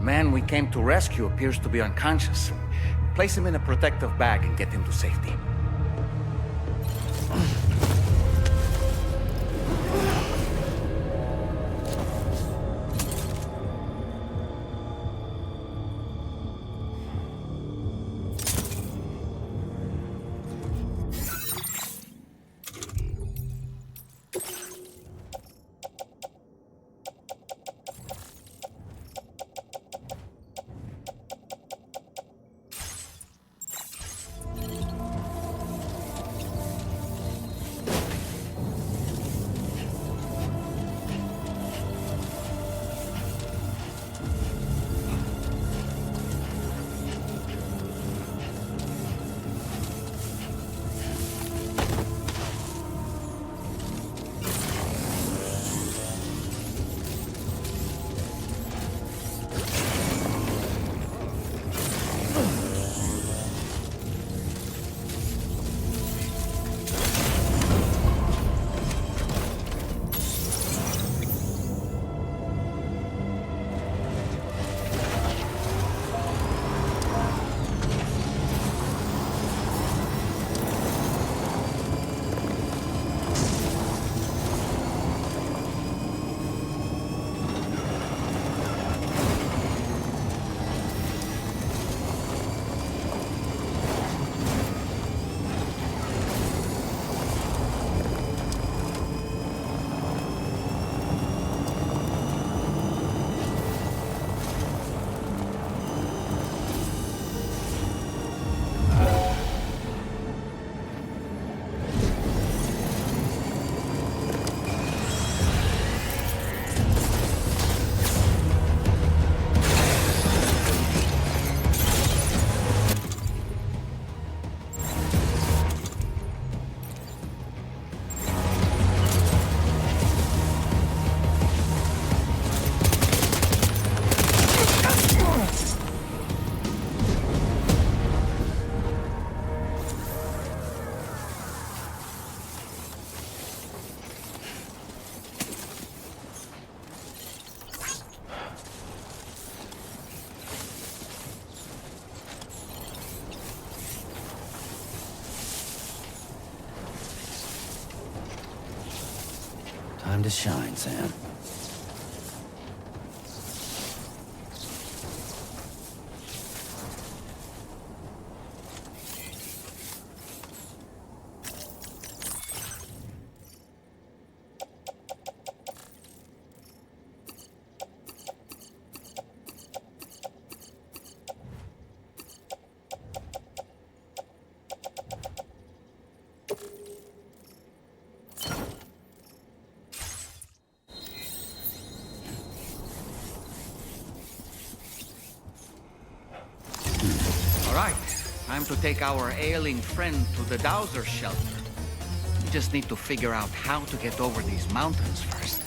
The man we came to rescue appears to be unconscious. Place him in a protective bag and get him to safety. Time to shine, Sam. All right, time to take our ailing friend to the Dowser shelter. We just need to figure out how to get over these mountains first.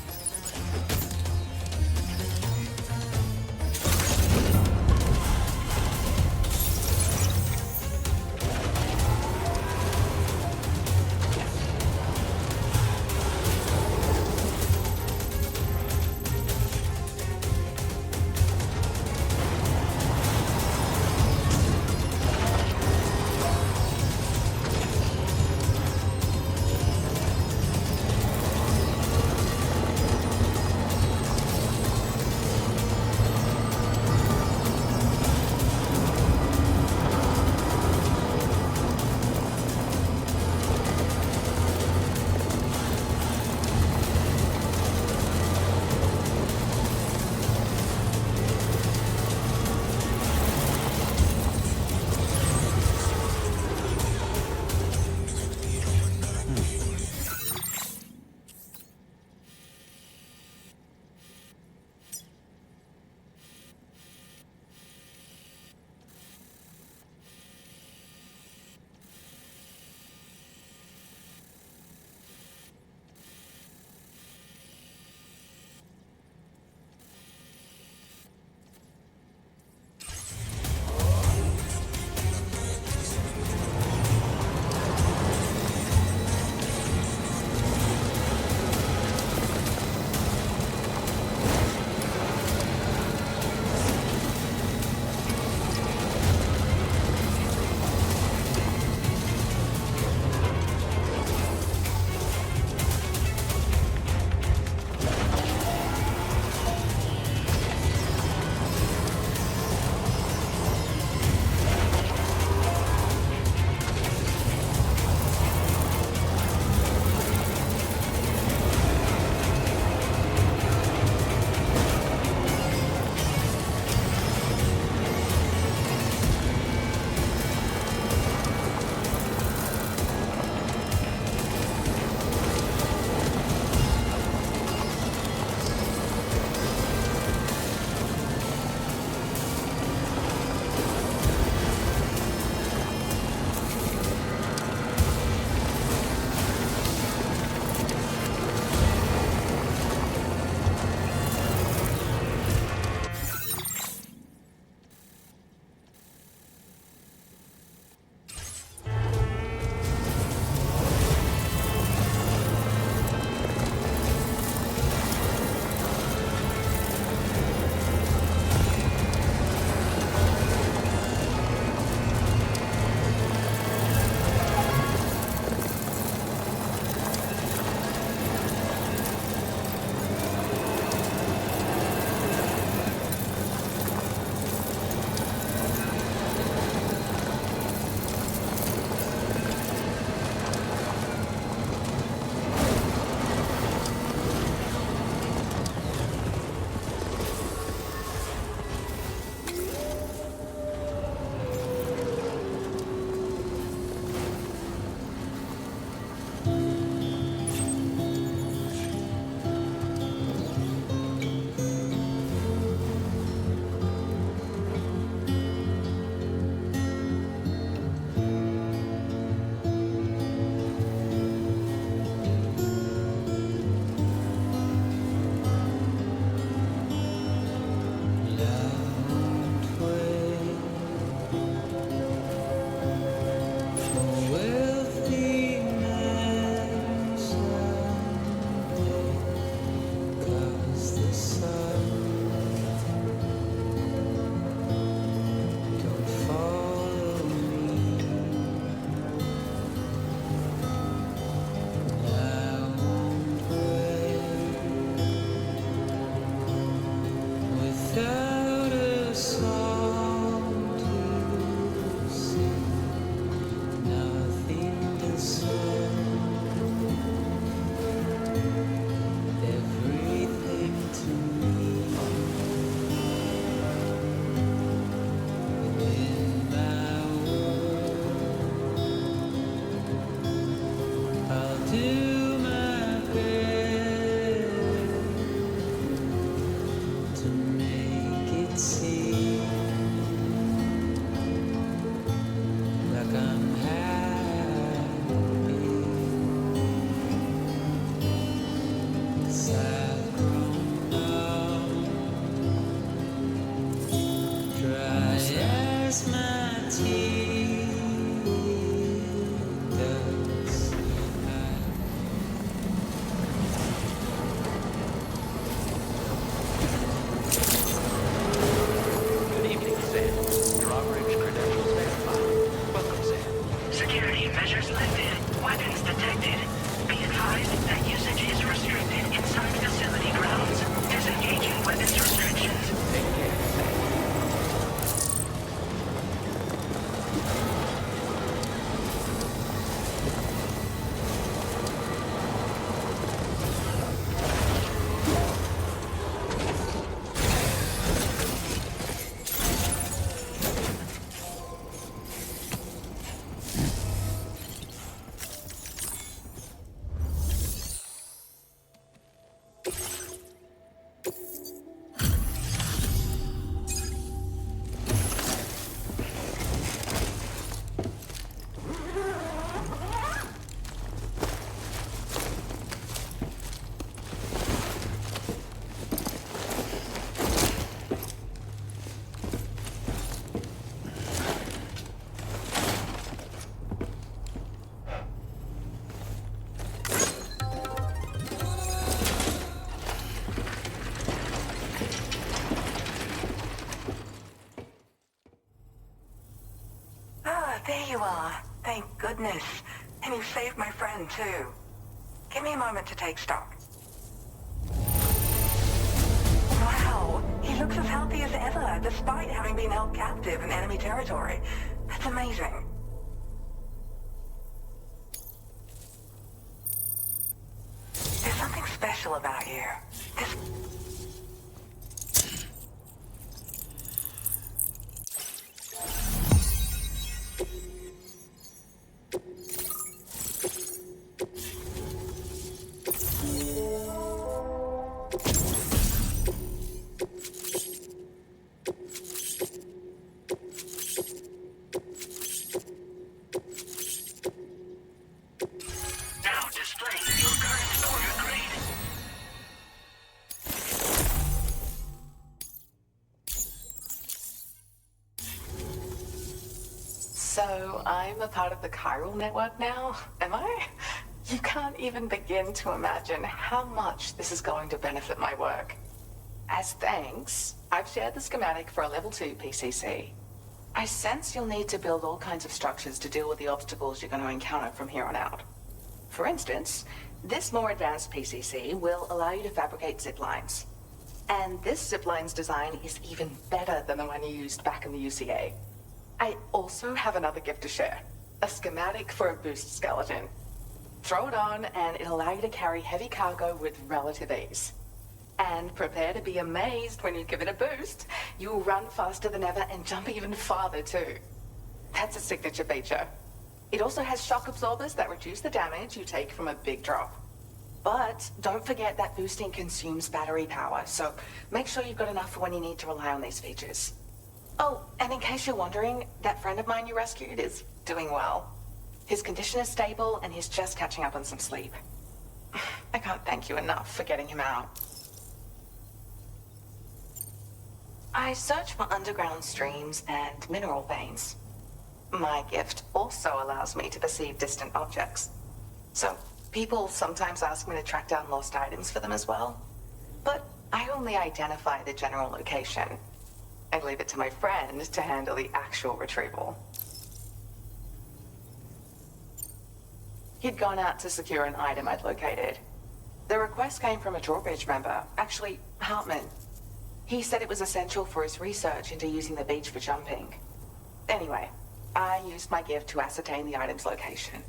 are. Thank goodness. And you saved my friend, too. Give me a moment to take stock. Wow, he looks as healthy as ever, despite having been held captive in enemy territory. That's amazing. There's something special about you. This... So, I'm a part of the chiral network now, am I? You can't even begin to imagine how much this is going to benefit my work. As thanks, I've shared the schematic for a level 2 PCC. I sense you'll need to build all kinds of structures to deal with the obstacles you're going to encounter from here on out. For instance, this more advanced PCC will allow you to fabricate zip lines. And this zip line's design is even better than the one you used back in the UCA. I also have another gift to share. A schematic for a boost skeleton. Throw it on and it'll allow you to carry heavy cargo with relative ease. And prepare to be amazed when you give it a boost. You'll run faster than ever and jump even farther too. That's a signature feature. It also has shock absorbers that reduce the damage you take from a big drop. But don't forget that boosting consumes battery power, so make sure you've got enough for when you need to rely on these features. Oh, and in case you're wondering, that friend of mine you rescued is doing well. His condition is stable and he's just catching up on some sleep. I can't thank you enough for getting him out. I search for underground streams and mineral veins. My gift also allows me to perceive distant objects. So, people sometimes ask me to track down lost items for them as well. But I only identify the general location. I leave it to my friend to handle the actual retrieval. He'd gone out to secure an item I'd located. The request came from a drawbridge member, actually, Hartman. He said it was essential for his research into using the beach for jumping. Anyway, I used my gift to ascertain the item's location.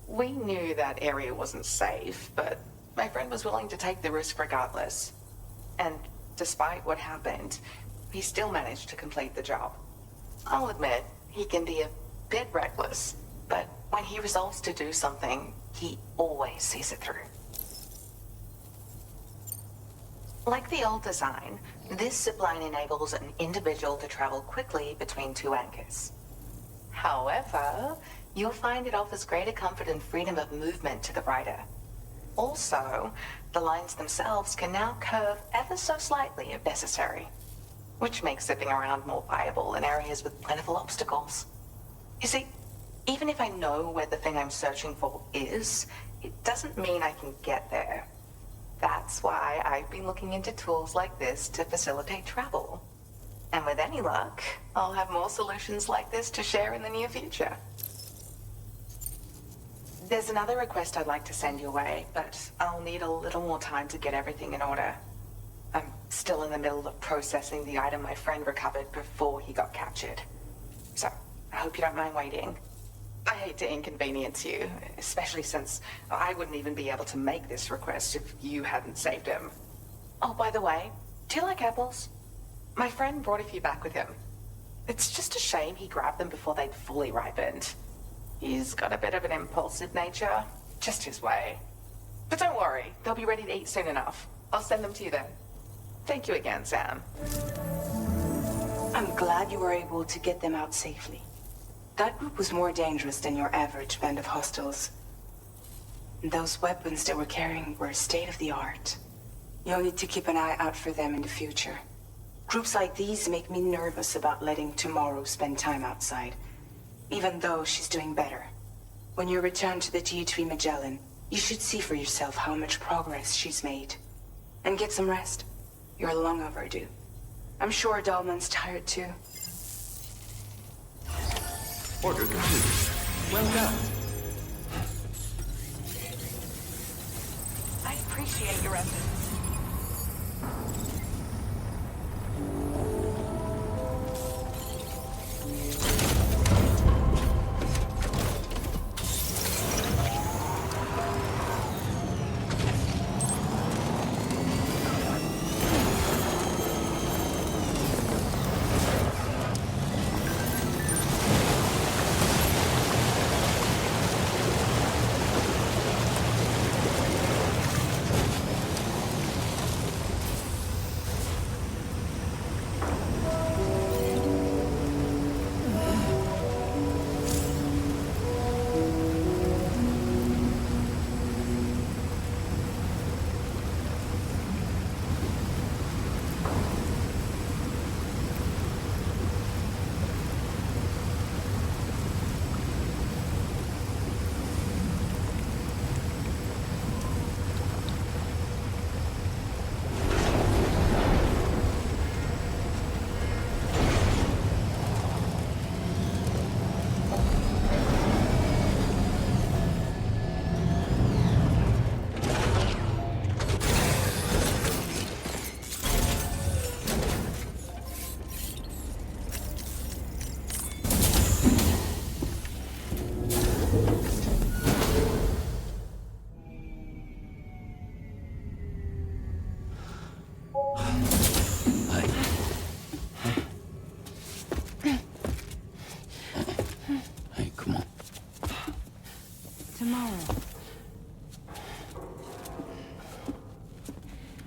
We knew that area wasn't safe, but my friend was willing to take the risk regardless. And despite what happened, he still managed to complete the job. I'll admit, he can be a bit reckless, but when he resolves to do something, he always sees it through. Like the old design, this zipline enables an individual to travel quickly between two anchors. However, you'll find it offers greater comfort and freedom of movement to the rider. Also, the lines themselves can now curve ever so slightly if necessary, which makes zipping around more viable in areas with plentiful obstacles. You see, even if I know where the thing I'm searching for is, it doesn't mean I can get there. That's why I've been looking into tools like this to facilitate travel. And with any luck, I'll have more solutions like this to share in the near future. There's another request I'd like to send your way, but I'll need a little more time to get everything in order. I'm still in the middle of processing the item my friend recovered before he got captured. So, I hope you don't mind waiting. I hate to inconvenience you, especially since I wouldn't even be able to make this request if you hadn't saved him. Oh, by the way, do you like apples? My friend brought a few back with him. It's just a shame he grabbed them before they'd fully ripened. He's got a bit of an impulsive nature, just his way. But don't worry, they'll be ready to eat soon enough. I'll send them to you then. Thank you again, Sam. I'm glad you were able to get them out safely. That group was more dangerous than your average band of hostiles. Those weapons they were carrying were state-of-the-art. You'll need to keep an eye out for them in the future. Groups like these make me nervous about letting Tomorrow spend time outside, even though she's doing better. When you return to the DHV Magellan, you should see for yourself how much progress she's made. And get some rest. You're long overdue. I'm sure Dahlman's tired too. Order complete. Well done. I appreciate your efforts.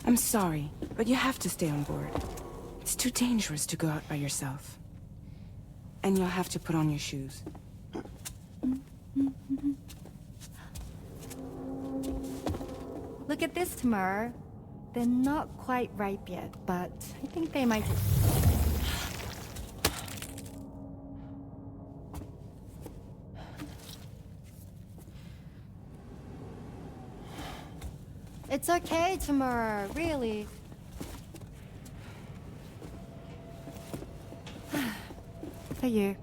I'm sorry, but you have to stay on board. It's too dangerous to go out by yourself. And you'll have to put on your shoes. Look at this, Tamara. They're not quite ripe yet, but I think they might... It's okay, Tamara, really. For you.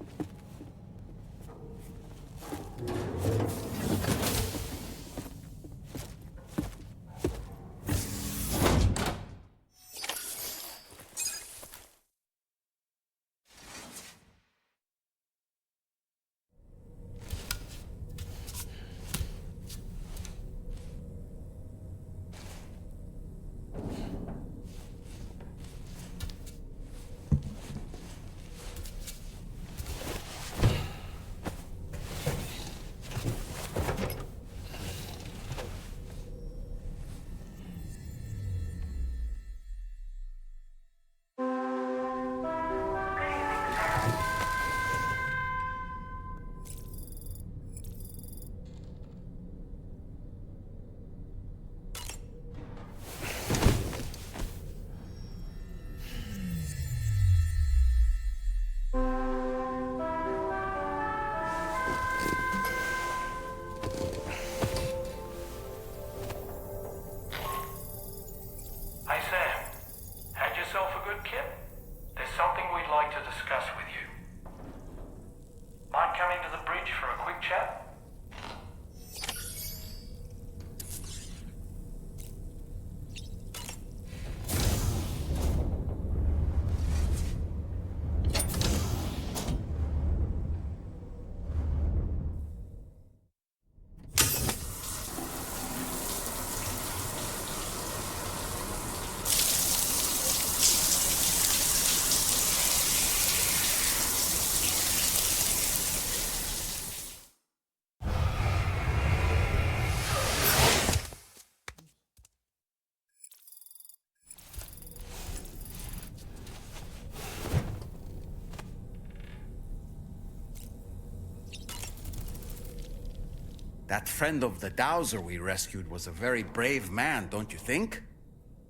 That friend of the Dowser we rescued was a very brave man, don't you think?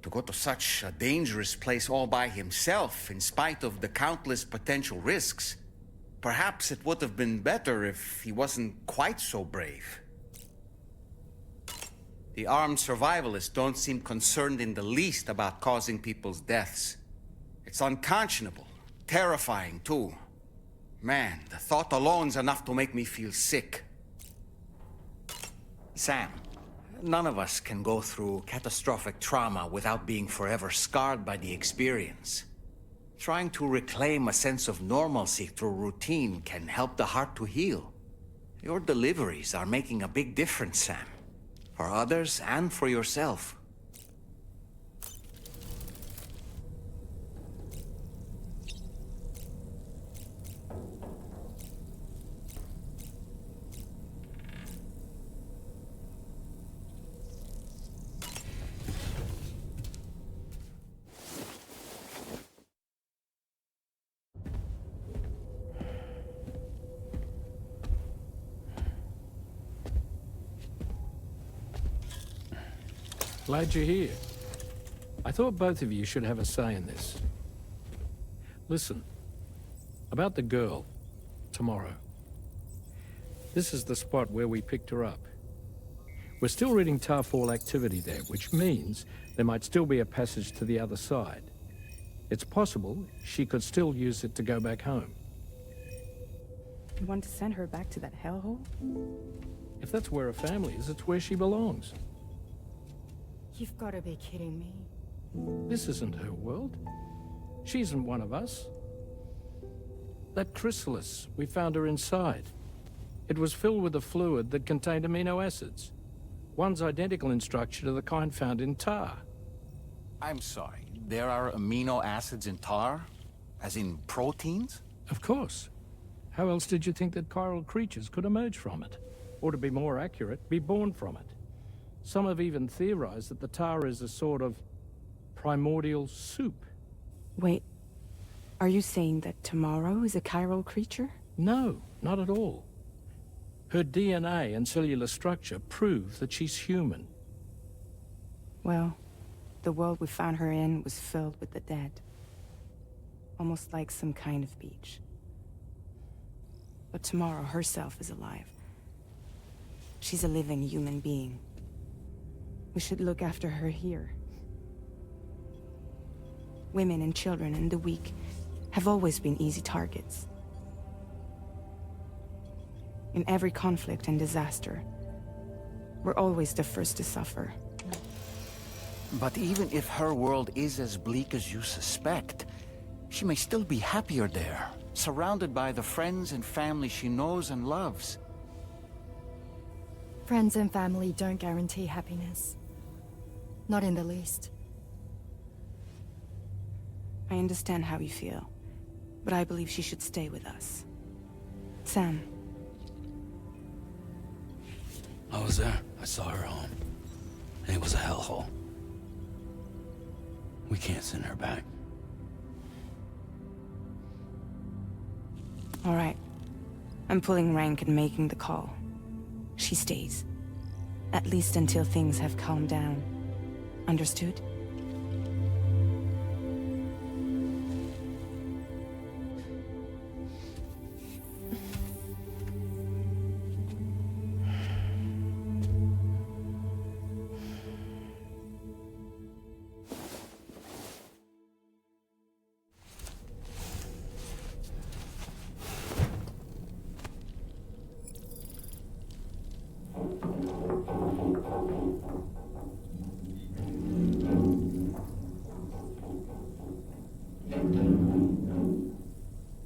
To go to such a dangerous place all by himself, in spite of the countless potential risks. Perhaps it would have been better if he wasn't quite so brave. The armed survivalists don't seem concerned in the least about causing people's deaths. It's unconscionable, terrifying too. Man, the thought alone's enough to make me feel sick. Sam, none of us can go through catastrophic trauma without being forever scarred by the experience. Trying to reclaim a sense of normalcy through routine can help the heart to heal. Your deliveries are making a big difference, Sam. For others and for yourself. Glad you're here. I thought both of you should have a say in this. Listen, about the girl, tomorrow. This is the spot where we picked her up. We're still reading Tarfall activity there, which means there might still be a passage to the other side. It's possible she could still use it to go back home. You want to send her back to that hellhole? If that's where her family is, it's where she belongs. You've got to be kidding me. This isn't her world. She isn't one of us. That chrysalis, we found her inside. It was filled with a fluid that contained amino acids. One's identical in structure to the kind found in tar. I'm sorry, there are amino acids in tar? As in proteins? Of course. How else did you think that chiral creatures could emerge from it? Or to be more accurate, be born from it? Some have even theorized that the tar is a sort of primordial soup. Wait, are you saying that tomorrow is a chiral creature? No, not at all. Her DNA and cellular structure prove that she's human. Well, the world we found her in was filled with the dead. Almost like some kind of beach. But tomorrow herself is alive. She's a living human being. We should look after her here. Women and children and the weak have always been easy targets. In every conflict and disaster, we're always the first to suffer. But even if her world is as bleak as you suspect, she may still be happier there, surrounded by the friends and family she knows and loves. Friends and family don't guarantee happiness. Not in the least. I understand how you feel, but I believe she should stay with us. Sam. I was there. I saw her home. And it was a hellhole. We can't send her back. All right. I'm pulling rank and making the call. She stays. At least until things have calmed down. Understood?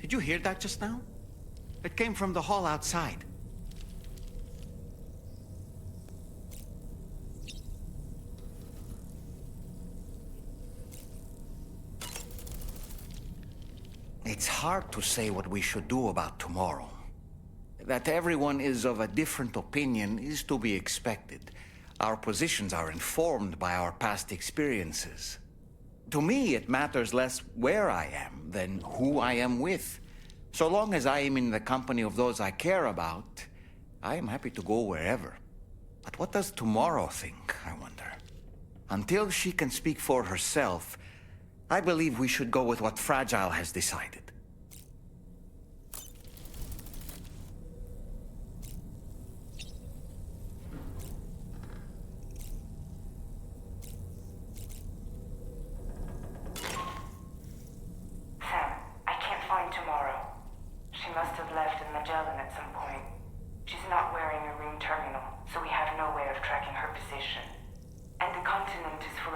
Did you hear that just now? It came from the hall outside. It's hard to say what we should do about tomorrow. That everyone is of a different opinion is to be expected. Our positions are informed by our past experiences. To me, it matters less where I am than who I am with. So long as I am in the company of those I care about, I am happy to go wherever. But what does tomorrow think, I wonder? Until she can speak for herself, I believe we should go with what Fragile has decided. Sam, I can't find tomorrow. She must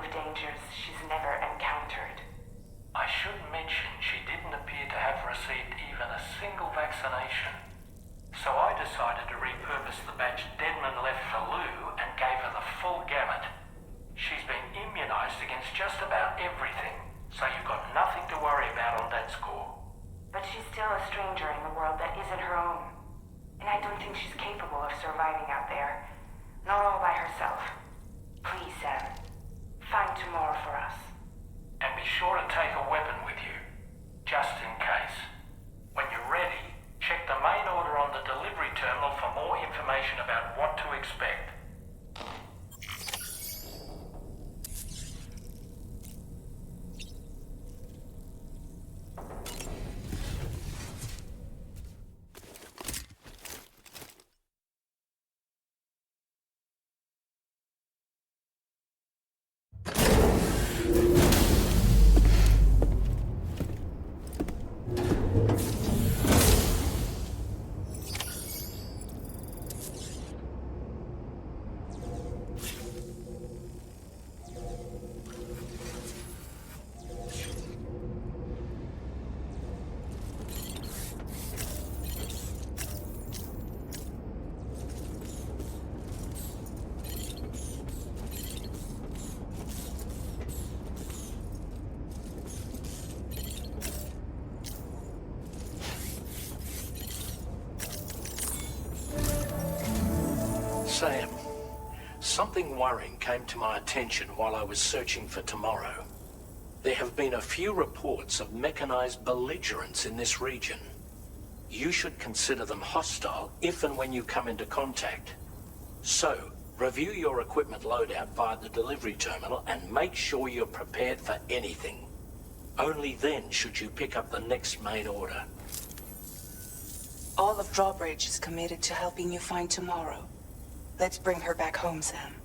dangers she's never encountered. I should mention she didn't appear to have received even a single vaccination. So I decided to repurpose the batch Deadman left for Lou and gave her the full gamut. She's been immunized against just about everything, so you've got nothing to worry about on that score. But she's still a stranger in the world that isn't her own. And I don't think she's capable of surviving out there. Not all by herself. Please, Sam. Find tomorrow for us. And be sure to take a weapon with you, just in case. When you're ready, check the main order on the delivery terminal for more information about what to expect. Sam, something worrying came to my attention while I was searching for tomorrow. There have been a few reports of mechanized belligerents in this region. You should consider them hostile if and when you come into contact. So, review your equipment loadout via the delivery terminal and make sure you're prepared for anything. Only then should you pick up the next main order. All of Drawbridge is committed to helping you find tomorrow. Let's bring her back home, Sam.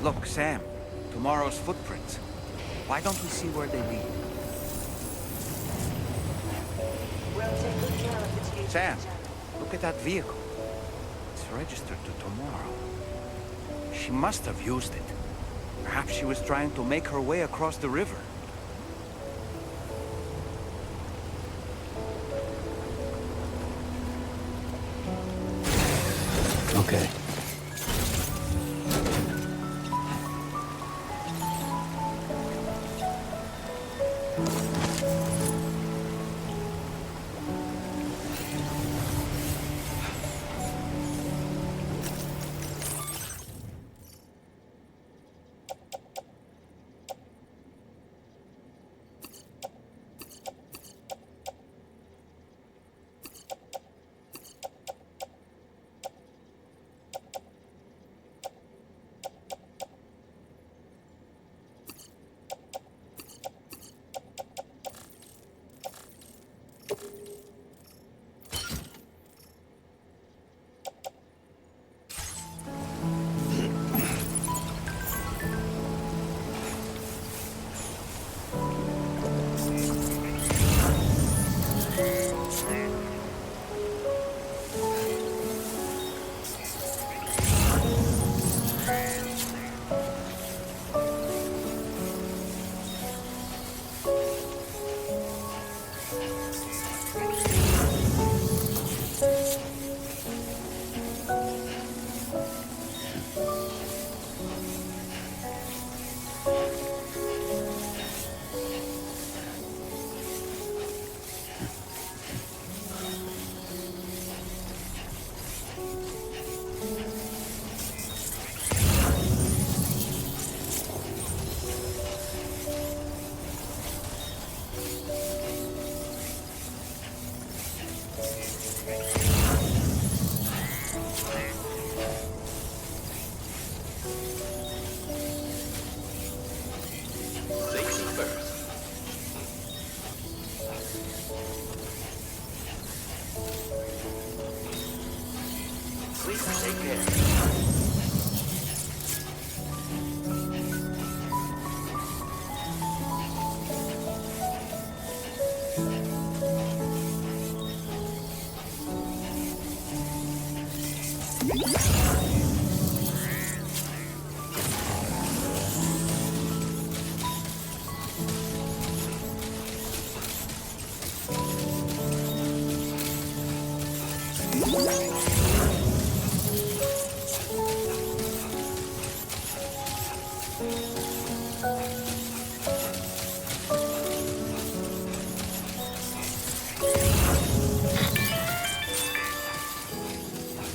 Look, Sam, tomorrow's footprints. Why don't we see where they lead? We'll take good care of the THC. Sam, look at that vehicle. It's registered to tomorrow. She must have used it. Perhaps she was trying to make her way across the river. Okay.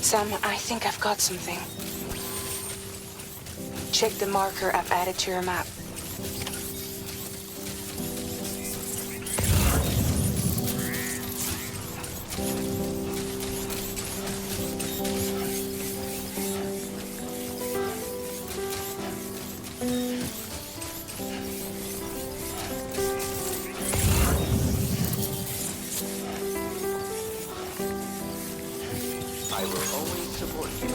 Sam, I think I've got something. Check the marker I've added to your map. I will always support you.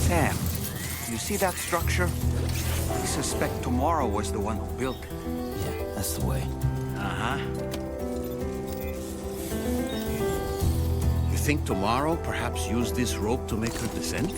Sam, you see that structure? I suspect Tomorrow was the one who built it. Yeah, that's the way. Uh-huh. You think Tomorrow perhaps used this rope to make her descent?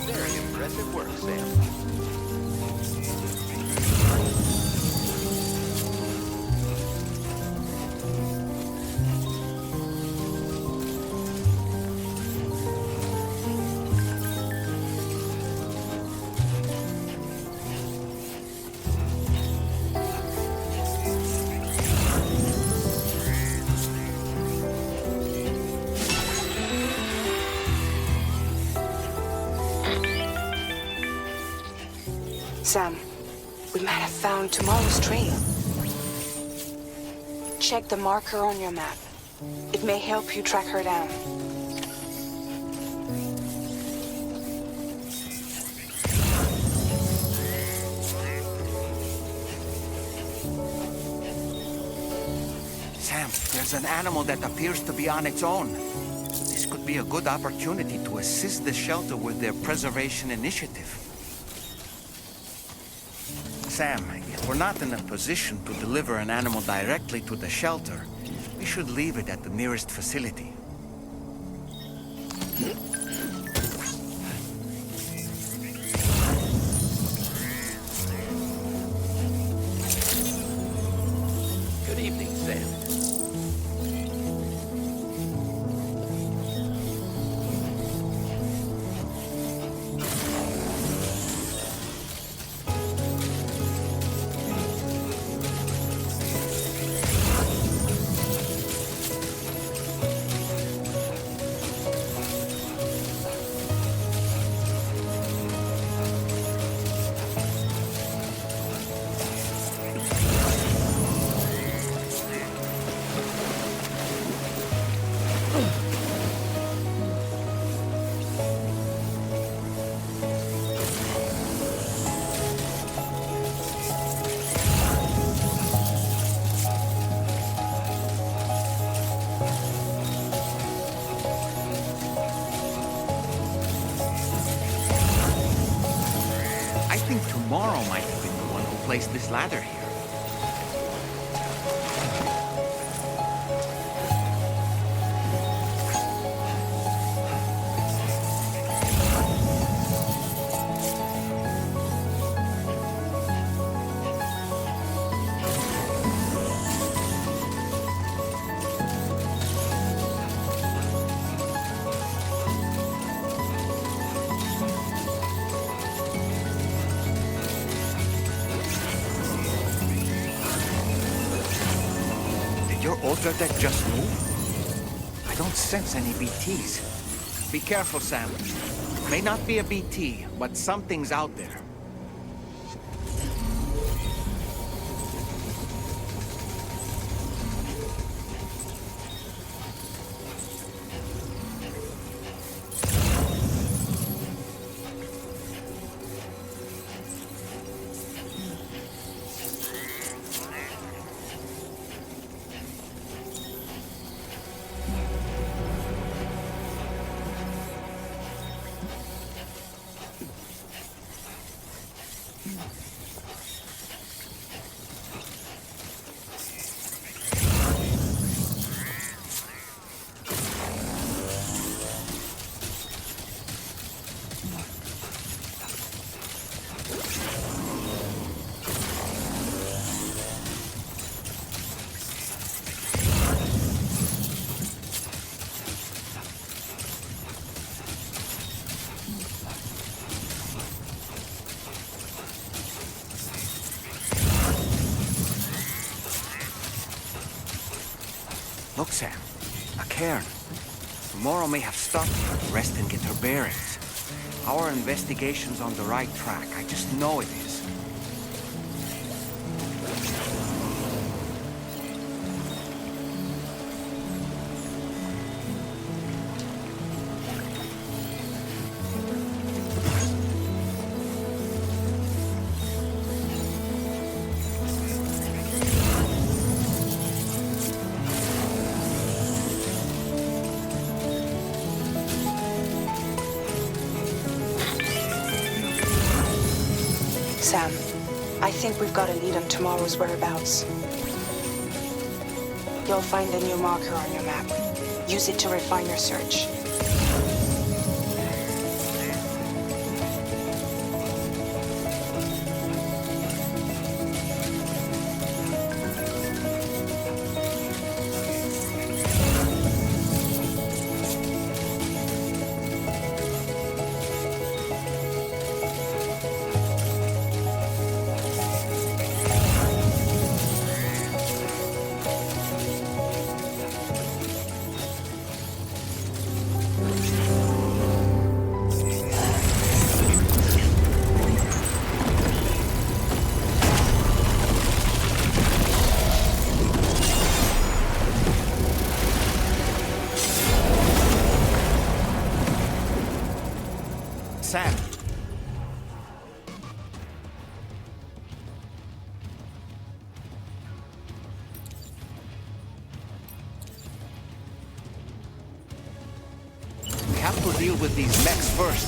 Very impressive work, Sam. Sam, we might have found Tomorrow's trail. Check the marker on your map. It may help you track her down. Sam, there's an animal that appears to be on its own. This could be a good opportunity to assist the shelter with their preservation initiative. Sam, if we're not in a position to deliver an animal directly to the shelter, we should leave it at the nearest facility. Good evening, Sam. think tomorrow might have been the one who placed this ladder here. Ultra deck just move? I don't sense any BTs. Be careful, Sam. May not be a BT, but something's out there. Look, Sam. A cairn. Tomorrow may have stopped here to rest and get her bearings. Our investigation's on the right track. I just know it is. Sam, I think we've got a lead on tomorrow's whereabouts. You'll find a new marker on your map. Use it to refine your search. Sam. We have to deal with these mechs first.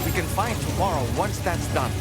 We can find tomorrow once that's done.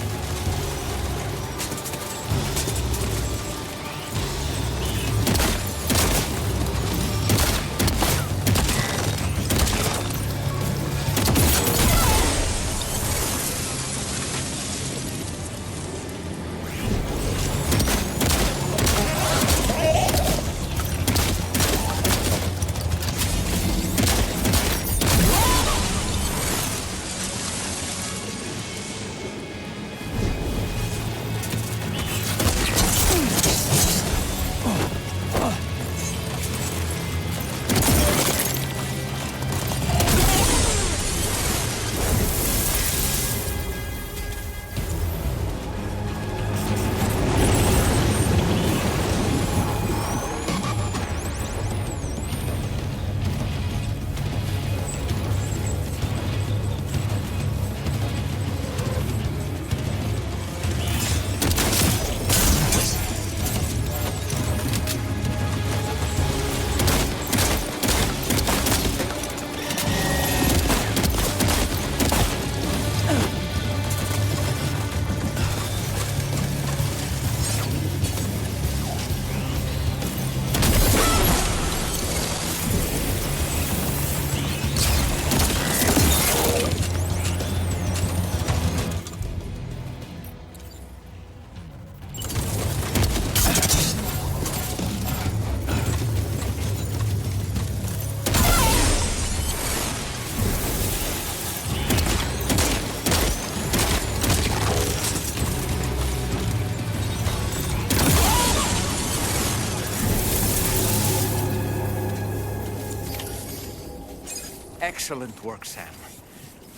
Excellent work, Sam.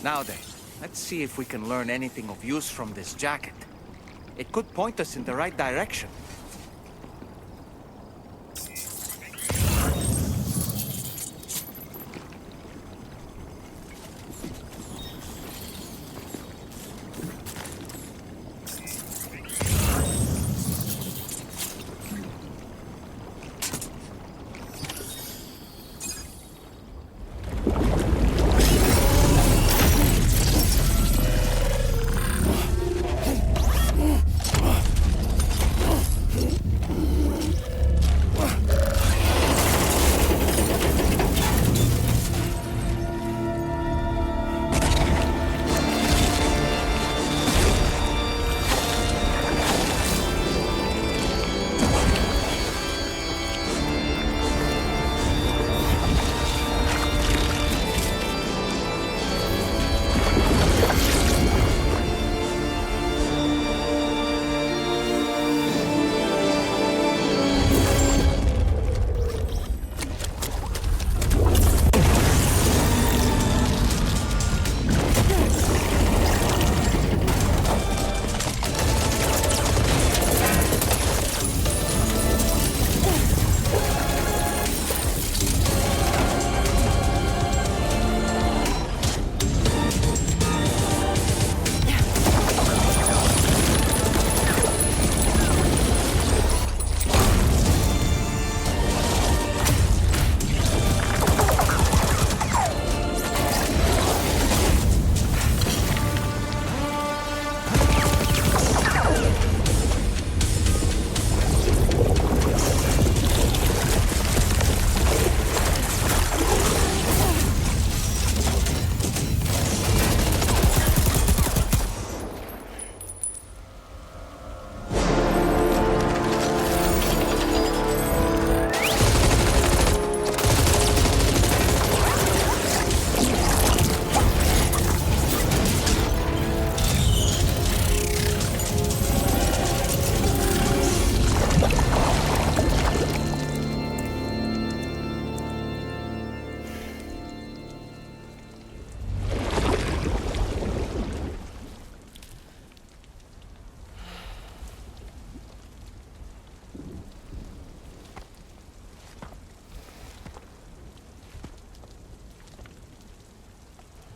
Now then, let's see if we can learn anything of use from this jacket. It could point us in the right direction.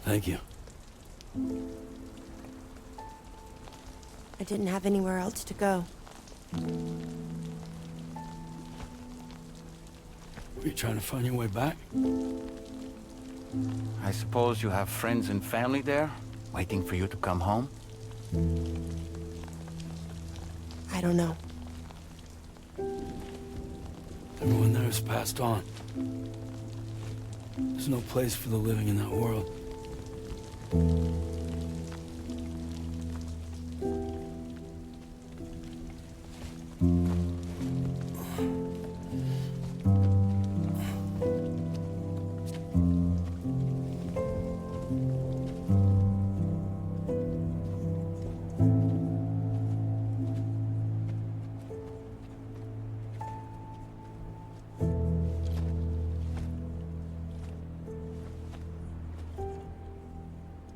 Thank you. I didn't have anywhere else to go. Were you trying to find your way back? I suppose you have friends and family there, waiting for you to come home? I don't know. Everyone there has passed on. There's no place for the living in that world.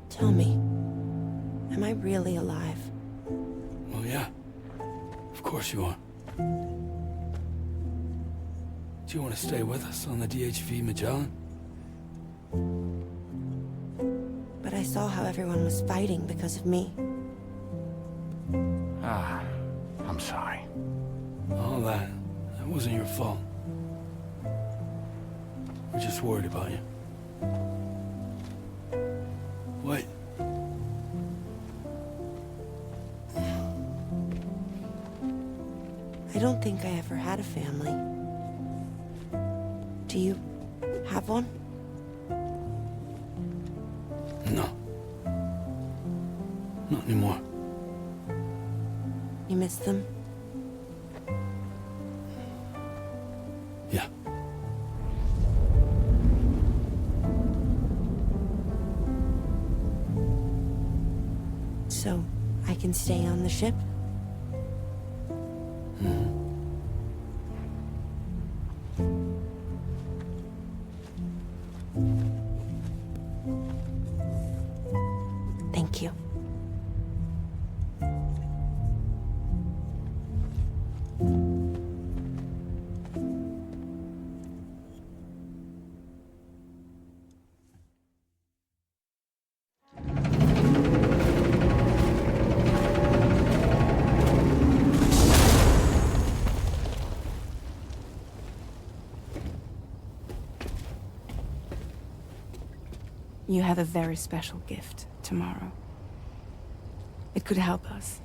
Tell me, am I really alive? Well, yeah. Of course you are. Do you want to stay with us on the DHV Magellan? But I saw how everyone was fighting because of me. Ah, I'm sorry. All that wasn't your fault. We're just worried about you. Wait. I don't think I ever had a family. Do you have one? No. Not anymore. You miss them? Yeah. So, I can stay on the ship? You have a very special gift tomorrow. It could help us.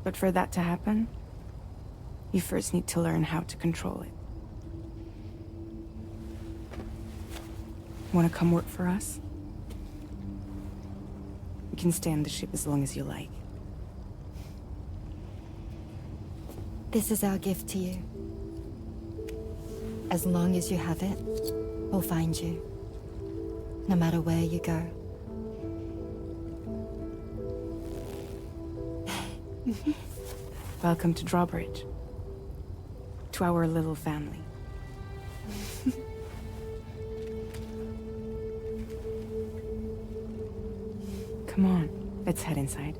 But for that to happen, you first need to learn how to control it. Want to come work for us? You can stay on the ship as long as you like. This is our gift to you. As long as you have it, we'll find you. No matter where you go. Welcome to Drawbridge. To our little family. Come on, let's head inside.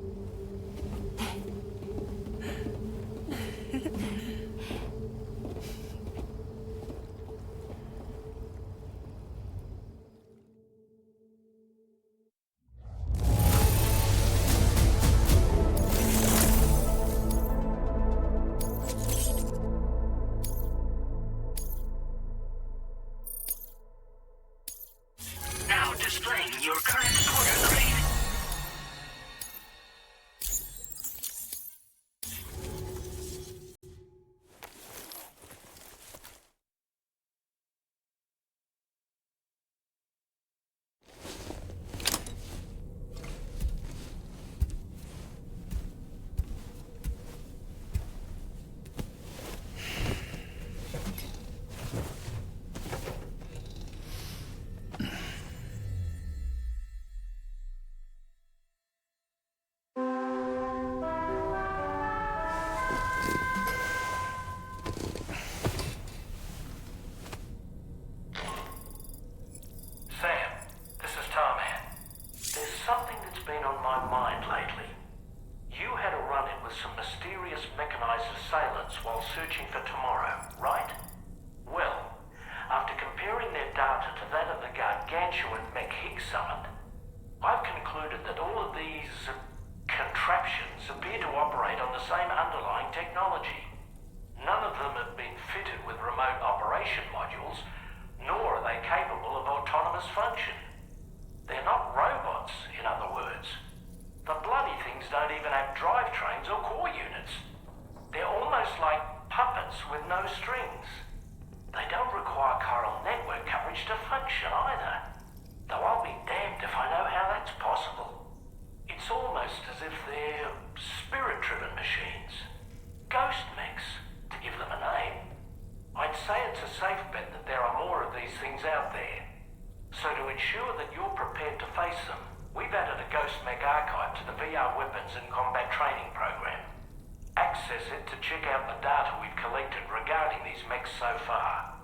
Now displaying your current quarter grade. Sam, this is Tarman. There's something that's been on my mind lately. You had a run-in with some mysterious mechanized assailants while searching for tomorrow, right? Well, after comparing their data to that of the gargantuan mech Higgs summoned, I've concluded that all of these contraptions appear to operate on the same underlying technology. None of them have been fitted with remote operation modules, nor are they capable of autonomous function. They're not robots, in other words. The bloody things don't even have drivetrains or core units. They're almost like puppets with no strings. They don't require chiral network coverage to function either. Though I'll be damned if I know how that's possible. It's almost as if they're spirit-driven machines. Ghost mechs, to give them a name. I'd say it's a safe bet that there are more of these things out there. So to ensure that you're prepared to face them, we've added a Ghost Mech archive to the VR weapons and combat training program. Access it to check out the data we've collected regarding these mechs so far.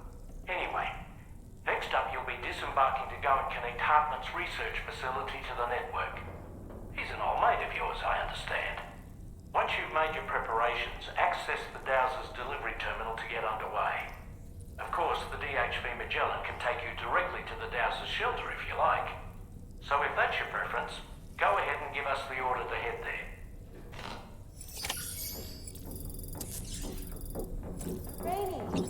Anyway, next up you'll be disembarking to go and connect Hartman's research facility to the network. He's an old mate of yours, I understand. Once you've made your preparations, access the Dowser's delivery terminal to get underway. Of course, the DHV Magellan can take you directly to the Dowser's shelter if you like. So if that's your preference, go ahead and give us the order to head there. Rainy!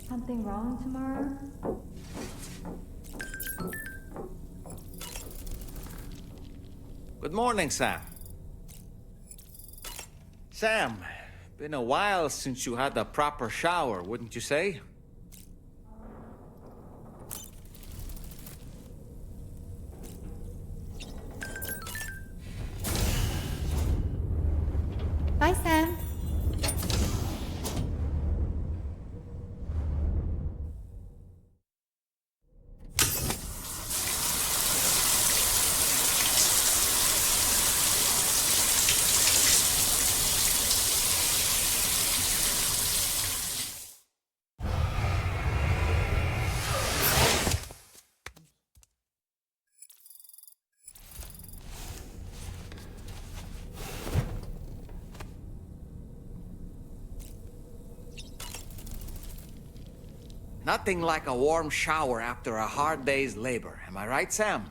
Something wrong tomorrow? Good morning, Sam. Sam, been a while since you had a proper shower, wouldn't you say? Bye, Sam. Nothing like a warm shower after a hard day's labor. Am I right, Sam?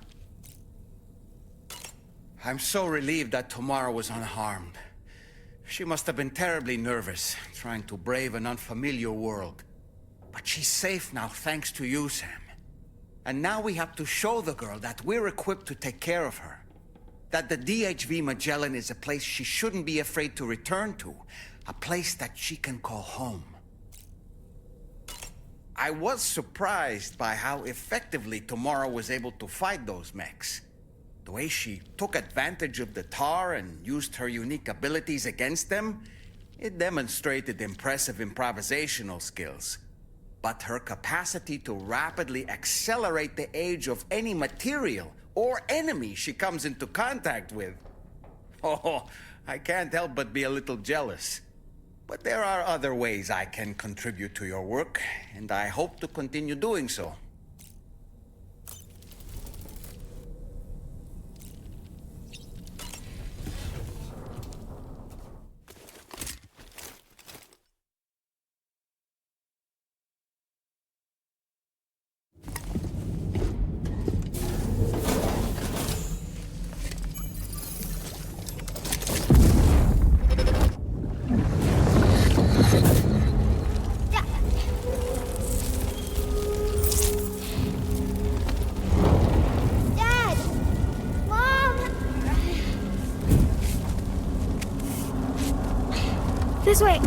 I'm so relieved that Tamara was unharmed. She must have been terribly nervous, trying to brave an unfamiliar world. But she's safe now, thanks to you, Sam. And now we have to show the girl that we're equipped to take care of her. That the DHV Magellan is a place she shouldn't be afraid to return to. A place that she can call home. I was surprised by how effectively Tomorrow was able to fight those mechs. The way she took advantage of the tar and used her unique abilities against them, it demonstrated impressive improvisational skills. But her capacity to rapidly accelerate the age of any material or enemy she comes into contact with. Oh, I can't help but be a little jealous. But there are other ways I can contribute to your work, and I hope to continue doing so. This way.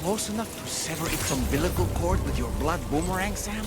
Close enough to sever its umbilical cord with your blood boomerang, Sam?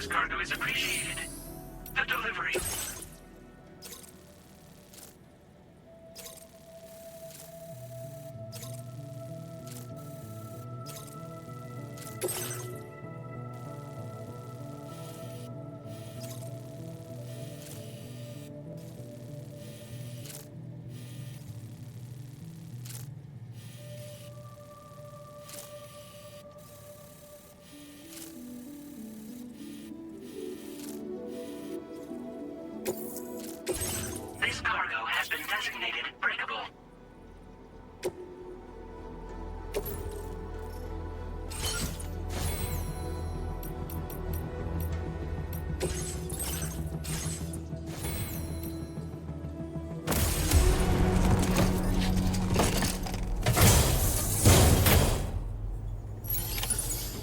this cargo is appreciated. The delivery. This cargo has been designated breakable.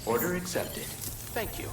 Order accepted. Thank you.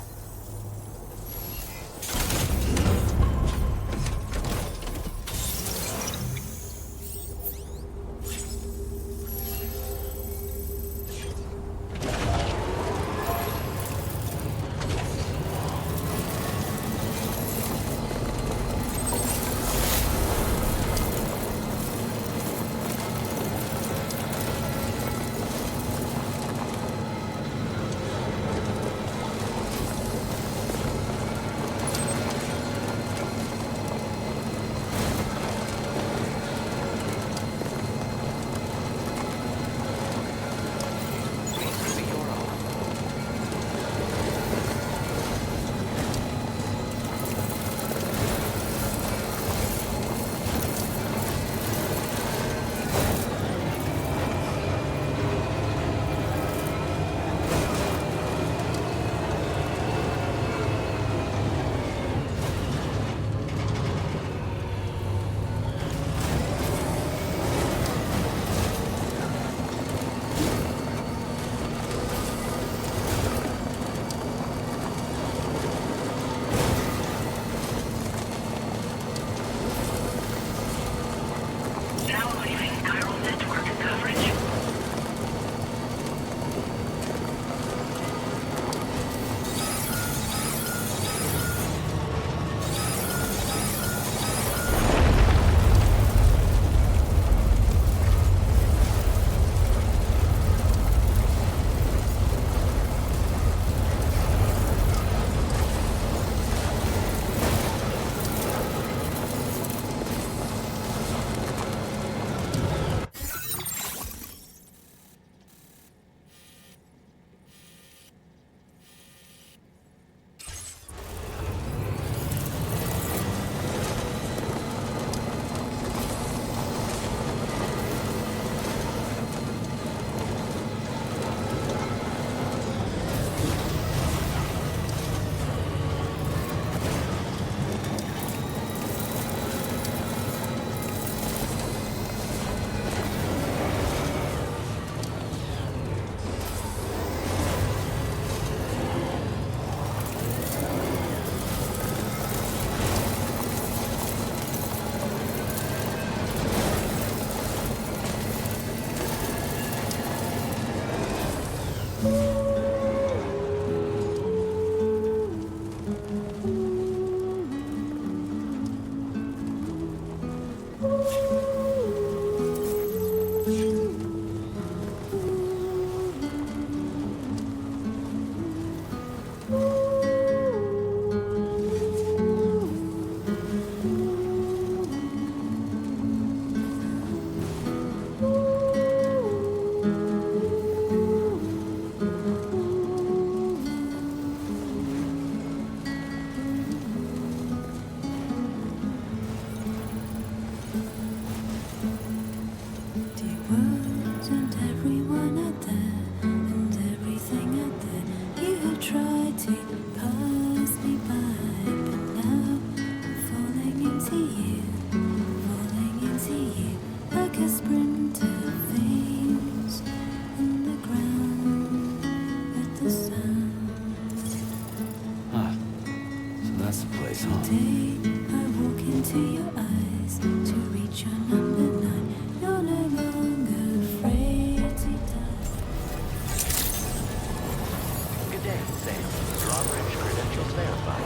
Drawbridge credentials verified.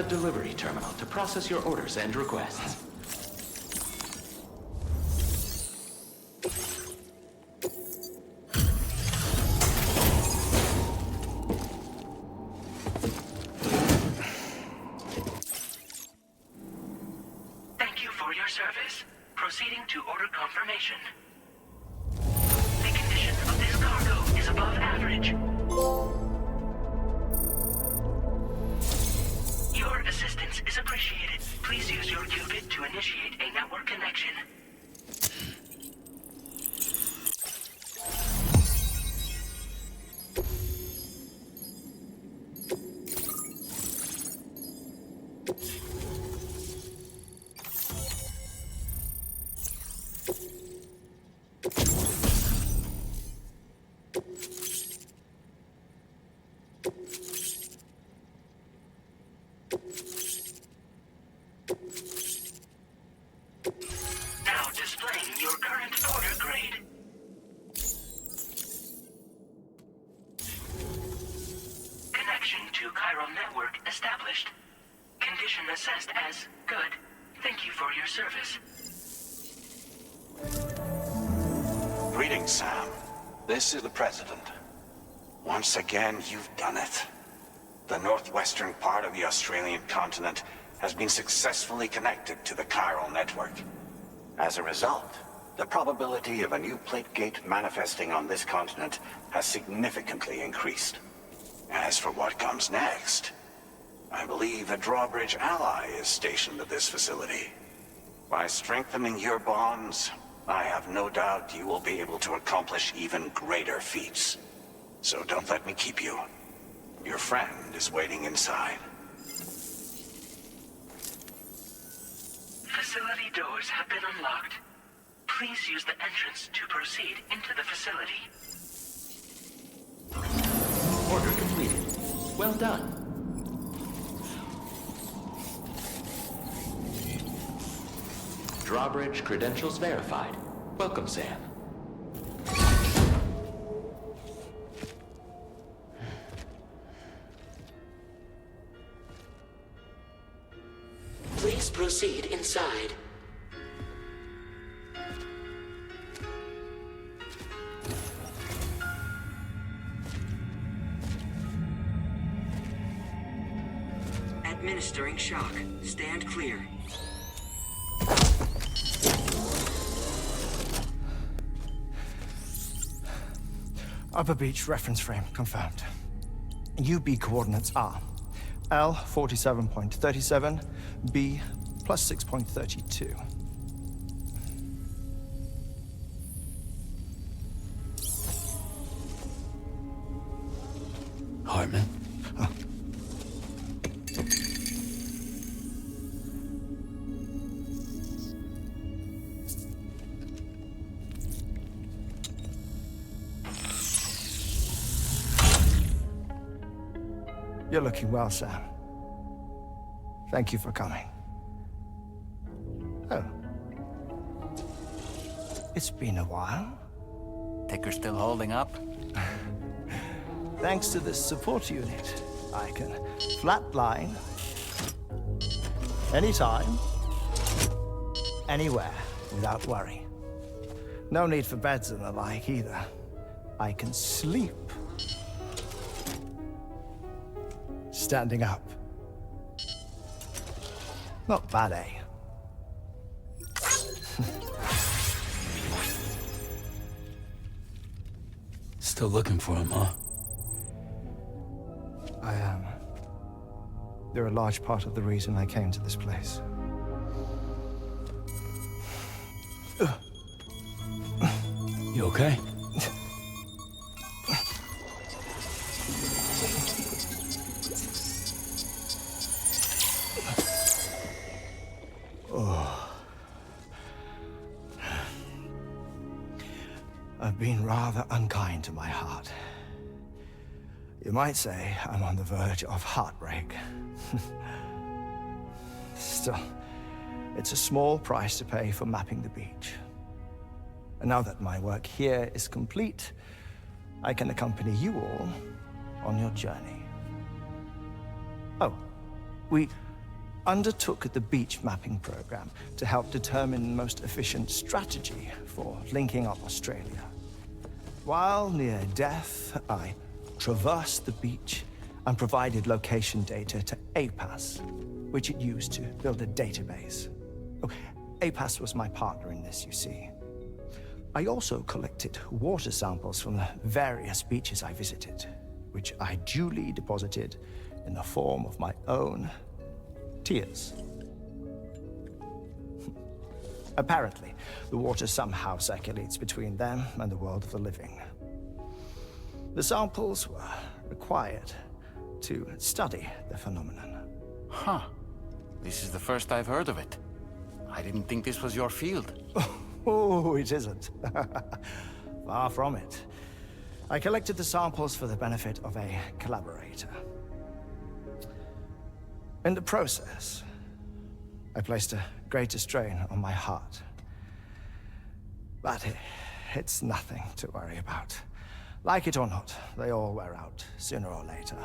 delivery terminal to process your orders and requests. Thank you for your service. Proceeding to order confirmation. The condition of this cargo is above average. Your assistance is appreciated. Please use your qubit to initiate a network connection. Now displaying your current order grade. Connection to chiral network established. Condition assessed as good. Thank you for your service. Greetings, Sam. This is the President. Once again, you've done it. The northwestern part of the Australian continent has been successfully connected to the chiral network. As a result, the probability of a new plate gate manifesting on this continent has significantly increased. As for what comes next, I believe a drawbridge ally is stationed at this facility. By strengthening your bonds, I have no doubt you will be able to accomplish even greater feats. So don't let me keep you. Your friend is waiting inside. Facility doors have been unlocked. Please use the entrance to proceed into the facility. Order completed. Well done. Drawbridge credentials verified. Welcome, Sam. Please proceed inside. Administering shock. Stand clear. Upper Beach reference frame confirmed. UB coordinates are L 47.37, B plus 6.32. Hartman? You're looking well, Sam. Thank you for coming. Oh. It's been a while. Ticker still holding up? Thanks to this support unit, I can flatline anytime, anywhere, without worry. No need for beds and the like either. I can sleep standing up. Not bad, eh? Still looking for him, huh? I am. They're a large part of the reason I came to this place. You okay? I've been rather unkind to my heart. You might say I'm on the verge of heartbreak. Still, it's a small price to pay for mapping the beach. And now that my work here is complete, I can accompany you all on your journey. Oh, we undertook the beach mapping program to help determine the most efficient strategy for linking up Australia. While near Death, I traversed the beach and provided location data to APAS, which it used to build a database. Oh, APAS was my partner in this, you see. I also collected water samples from the various beaches I visited, which I duly deposited in the form of my own tears. Apparently, the water somehow circulates between them and the world of the living. The samples were required to study the phenomenon. Huh. This is the first I've heard of it. I didn't think this was your field. Oh, it isn't. Far from it. I collected the samples for the benefit of a collaborator. In the process, I placed a greater strain on my heart. But it's nothing to worry about. Like it or not, they all wear out, sooner or later.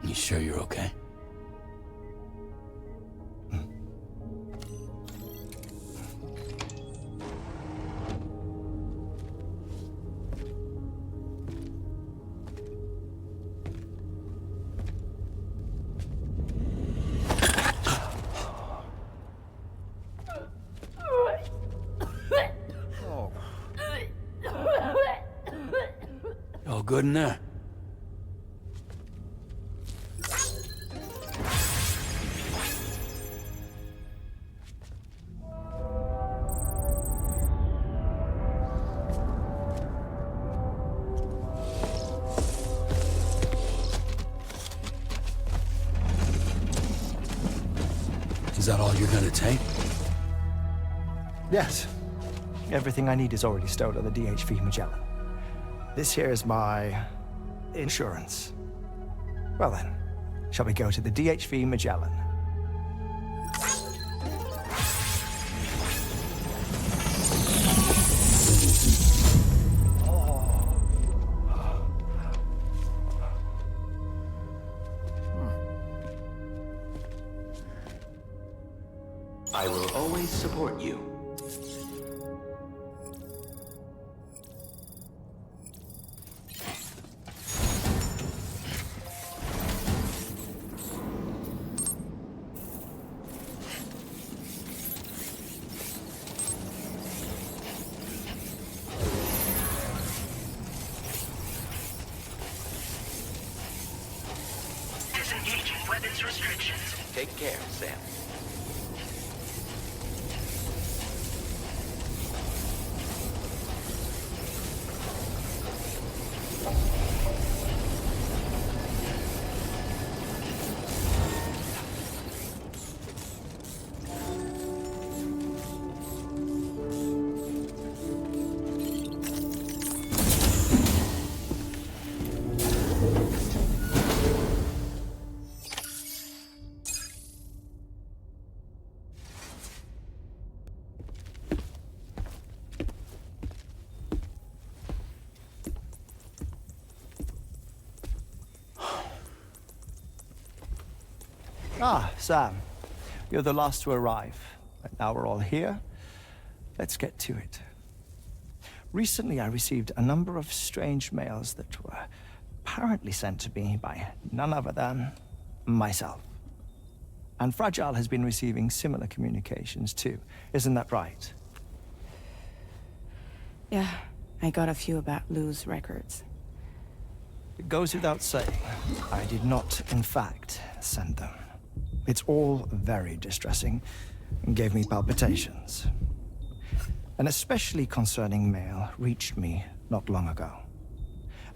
You sure you're okay? All good in there? Is that all you're gonna take? Yes. Everything I need is already stowed on the DHV Magellan. This here is my insurance. Well then, shall we go to the DHV Magellan? I will always support you. Disengaging weapons restrictions. Take care, Sam. Ah, Sam. You're the last to arrive. And now we're all here. Let's get to it. Recently, I received a number of strange mails that were apparently sent to me by none other than myself. And Fragile has been receiving similar communications too. Isn't that right? Yeah, I got a few about Lou's records. It goes without saying, I did not, in fact, send them. It's all very distressing and gave me palpitations. An especially concerning mail reached me not long ago.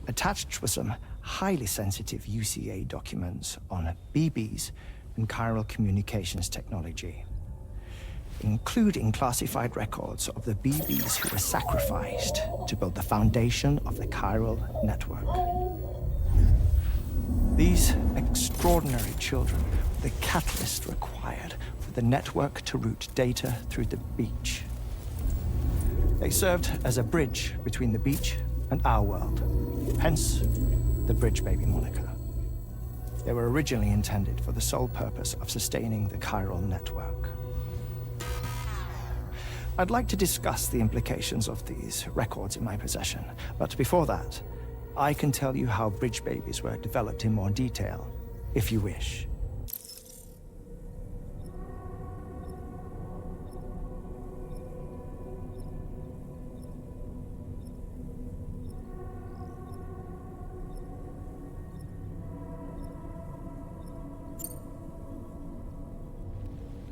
Attached were some highly sensitive UCA documents on BBs and chiral communications technology, including classified records of the BBs who were sacrificed to build the foundation of the chiral network. These extraordinary children were the catalyst required for the network to route data through the beach. They served as a bridge between the beach and our world, hence the Bridge Baby moniker. They were originally intended for the sole purpose of sustaining the chiral network. I'd like to discuss the implications of these records in my possession, but before that, I can tell you how bridge babies were developed in more detail, if you wish.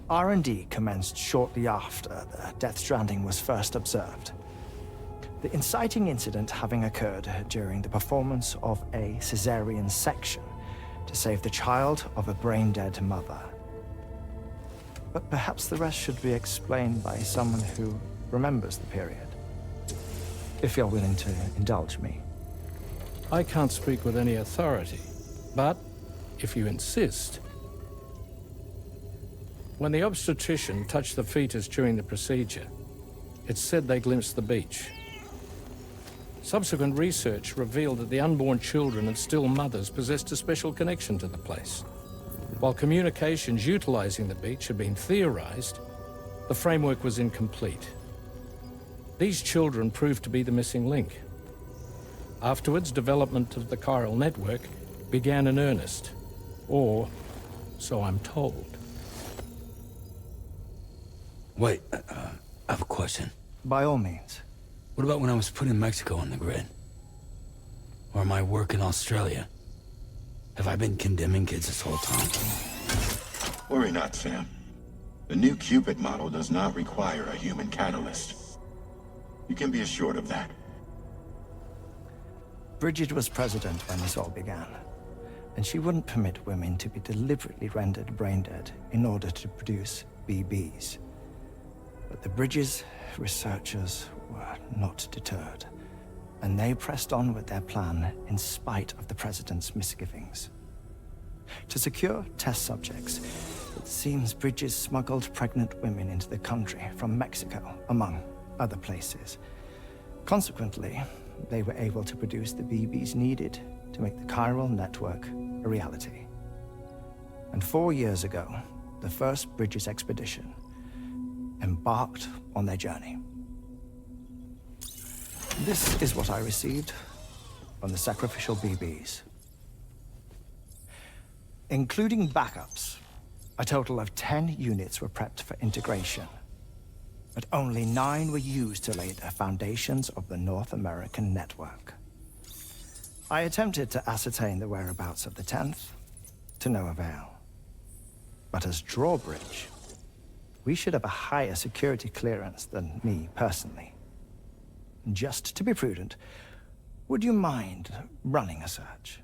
R&D commenced shortly after the Death Stranding was first observed. The inciting incident having occurred during the performance of a caesarean section to save the child of a brain-dead mother. But perhaps the rest should be explained by someone who remembers the period. If you're willing to indulge me. I can't speak with any authority, but if you insist. When the obstetrician touched the fetus during the procedure, it's said they glimpsed the beach. Subsequent research revealed that the unborn children and still mothers possessed a special connection to the place. While communications utilizing the beach had been theorized, the framework was incomplete. These children proved to be the missing link. Afterwards, development of the chiral network began in earnest, or so I'm told. Wait, I have a question. By all means. What about when I was putting Mexico on the grid? Or my work in Australia? Have I been condemning kids this whole time? Worry not, Sam. The new Cupid model does not require a human catalyst. You can be assured of that. Bridget was president when this all began, and she wouldn't permit women to be deliberately rendered brain-dead in order to produce BBs. But the Bridges researchers were not deterred, and they pressed on with their plan in spite of the president's misgivings. To secure test subjects, it seems Bridges smuggled pregnant women into the country from Mexico, among other places. Consequently, they were able to produce the BBs needed to make the chiral network a reality. And 4 years ago, the first Bridges expedition embarked on their journey. This is what I received from the sacrificial BBs. Including backups, a total of 10 units were prepped for integration, but only 9 were used to lay the foundations of the North American network. I attempted to ascertain the whereabouts of the 10th, to no avail. But as drawbridge, we should have a higher security clearance than me personally. Just to be prudent, would you mind running a search?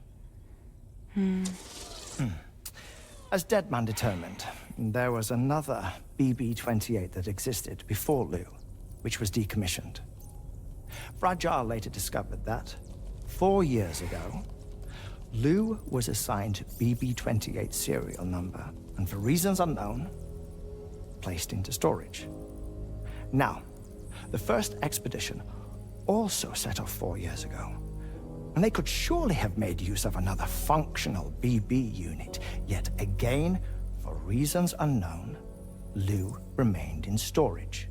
As Deadman determined, there was another BB-28 that existed before Lou, which was decommissioned. Fragile later discovered that, 4 years ago, Lou was assigned BB-28 serial number, and for reasons unknown, placed into storage. Now, the first expedition also set off 4 years ago, and they could surely have made use of another functional BB unit, yet again, for reasons unknown, Lou remained in storage.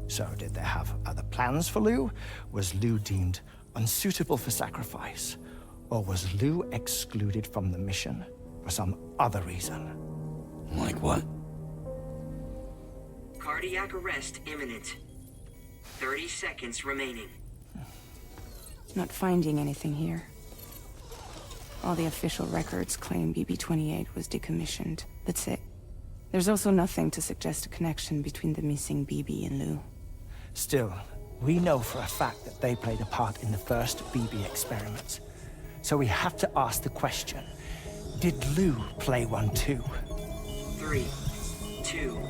So did they have other plans for Lou? Was Lou deemed unsuitable for sacrifice? Or was Lou excluded from the mission for some other reason? Like what? Cardiac arrest imminent. 30 seconds remaining. Not finding anything here. All the official records claim BB-28 was decommissioned. That's it. There's also nothing to suggest a connection between the missing BB and Lou. Still, we know for a fact that they played a part in the first BB experiments. So we have to ask the question, did Lou play one too? 3, 2,